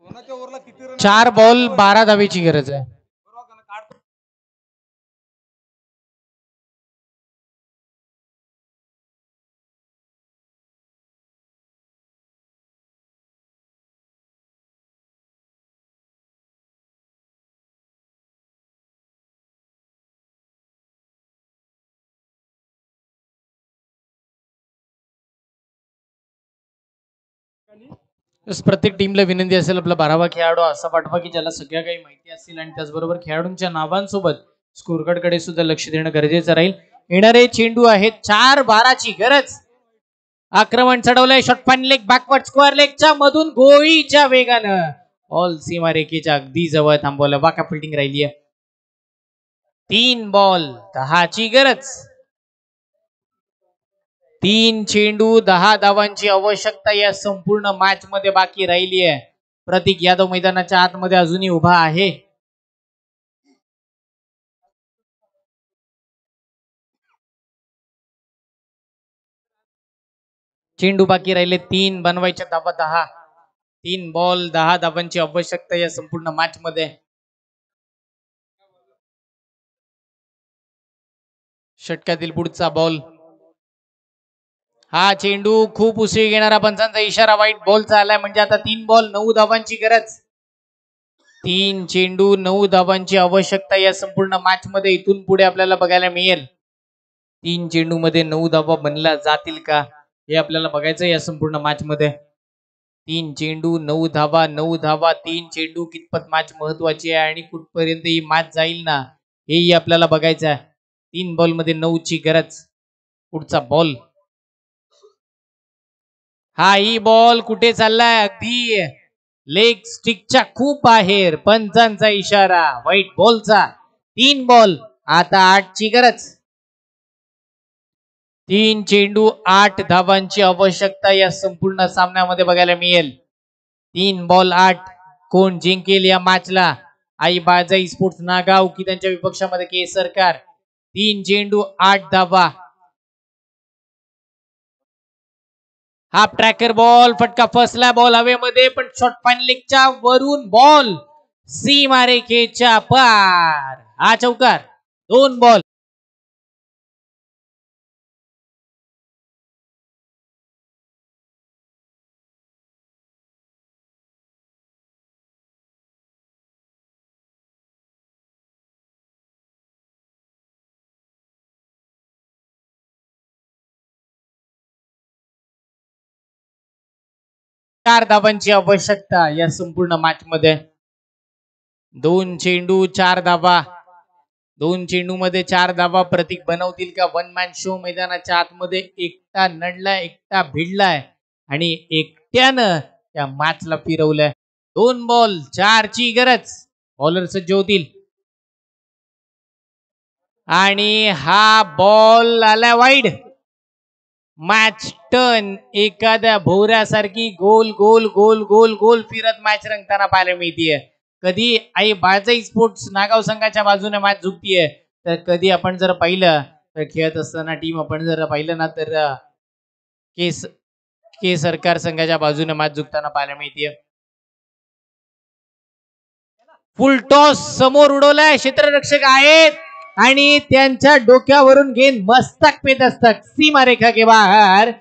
कोणाच्या ओव्हरला किती रन 4 बॉल 12 धावेची गरज आहे. प्रत्येक टीमला विनंती असेल आपला 12वा खेळाडू असा पाठवा की ज्याला सगळ्या काही माहिती असेल आणि त्याचबरोबर खेळाडूंच्या नावांसोबत स्कोर कार्ड कडे सुद्धा लक्ष देणं गरजेचं राहील. येणारे चेंडू आहेत 4-12ची गरज. आक्रमण चढवलंय शॉटपान लेग बॅकवर्ड स्क्वेअर लेगच्या मधून गोळीच्या वेगानं ऑल सीमारेखेच्या अगदी जवळ थांबवलं. बाका फिल्डिंग राहिली आहे. 3 बॉल 10ची गरज. 3 चेंडू 10 धावांची आवश्यकता या संपूर्ण मॅच मध्ये बाकी राहिली आहे. प्रतीक यादव मैदानाच्या आतमध्ये अजूनही उभा आहे. चेंडू बाकी राहिले 3 बनवायच्या धावा 10. 3 बॉल 10 धावांची आवश्यकता या संपूर्ण मॅच मध्ये. षटकातील पुढचा बॉल. हा चेंडू खूप उसळी घेणारा पंचांचा इशारा वाईट बॉलचा आलाय म्हणजे आता 3 बॉल 9 धावांची गरज. 3 चेंडू 9 धावांची आवश्यकता या संपूर्ण मॅच मध्ये इथून पुढे आपल्याला बघायला मिळेल. 3 चेंडू मध्ये 9 धावा बनल्या जातील का हे आपल्याला बघायचं या संपूर्ण मॅच मध्ये. 3 चेंडू 9 धावा 9 धावा 3 चेंडू कितपत मॅच महत्वाची आहे आणि कुठपर्यंत ही मॅच जाईल ना हेही आपल्याला बघायचं आहे. 3 बॉल मध्ये 9ची गरज. पुढचा बॉल. हा ही बॉल कुठे चाललाय अगदी लेग स्टिकच्या खूप बाहेर. पंचांचा इशारा व्हाईट बॉलचा. 3 बॉल आता 8ची गरज. 3 चेंडू 8 धावांची आवश्यकता या संपूर्ण सामन्यामध्ये बघायला मिळेल. 3 बॉल 8. कोण जिंकेल या मॅचला? आई बाळजाई स्पोर्ट्स नागाव की त्यांच्या विपक्षामध्ये के सरकार. 3 चेंडू 8 धावा. हाफ ट्रॅकर बॉल फटका फसला. बॉल हवेमध्ये पण शॉट फाईन लेगच्या वरून बॉल सीमारेखेच्या पार. हा चौकार. 2 बॉल. चार धावांची आवश्यकता या संपूर्ण मॅच मध्ये. 2 चेंडू 4 धावा. 2 चेंडू मध्ये 4 धावा प्रतीक बनवतील का? वन मॅन शो मैदानाच्या आतमध्ये एकटा नडलाय, एकटा भिडलाय आणि एकट्यानं त्या मॅचला फिरवलंय. 2 बॉल 4 ची गरज. बॉलर सज्ज होतील आणि हा बॉल आला वाईड. Match turn. एखाद्या भोवऱ्यासारखी गोल गोल गोल गोल गोल फिरत मॅच रंगताना पाहायला मिळतीये. कधी आई बाळजाई स्पोर्ट्स नागाव संघाच्या बाजूने मॅच झुकतीये, तर कधी आपण जर पाहिलं तर खेळत असताना टीम आपण जर पाहिलं ना तर के सरकार संघाच्या बाजूने मॅच झुकताना पाहायला मिळतीये. फुल टॉस समोर उडवलाय. क्षेत्ररक्षक आहेत आणि त्यांच्या डोक्यावरून गेंद मस्तक पे दस्तक. सीमारेखा के बाहेर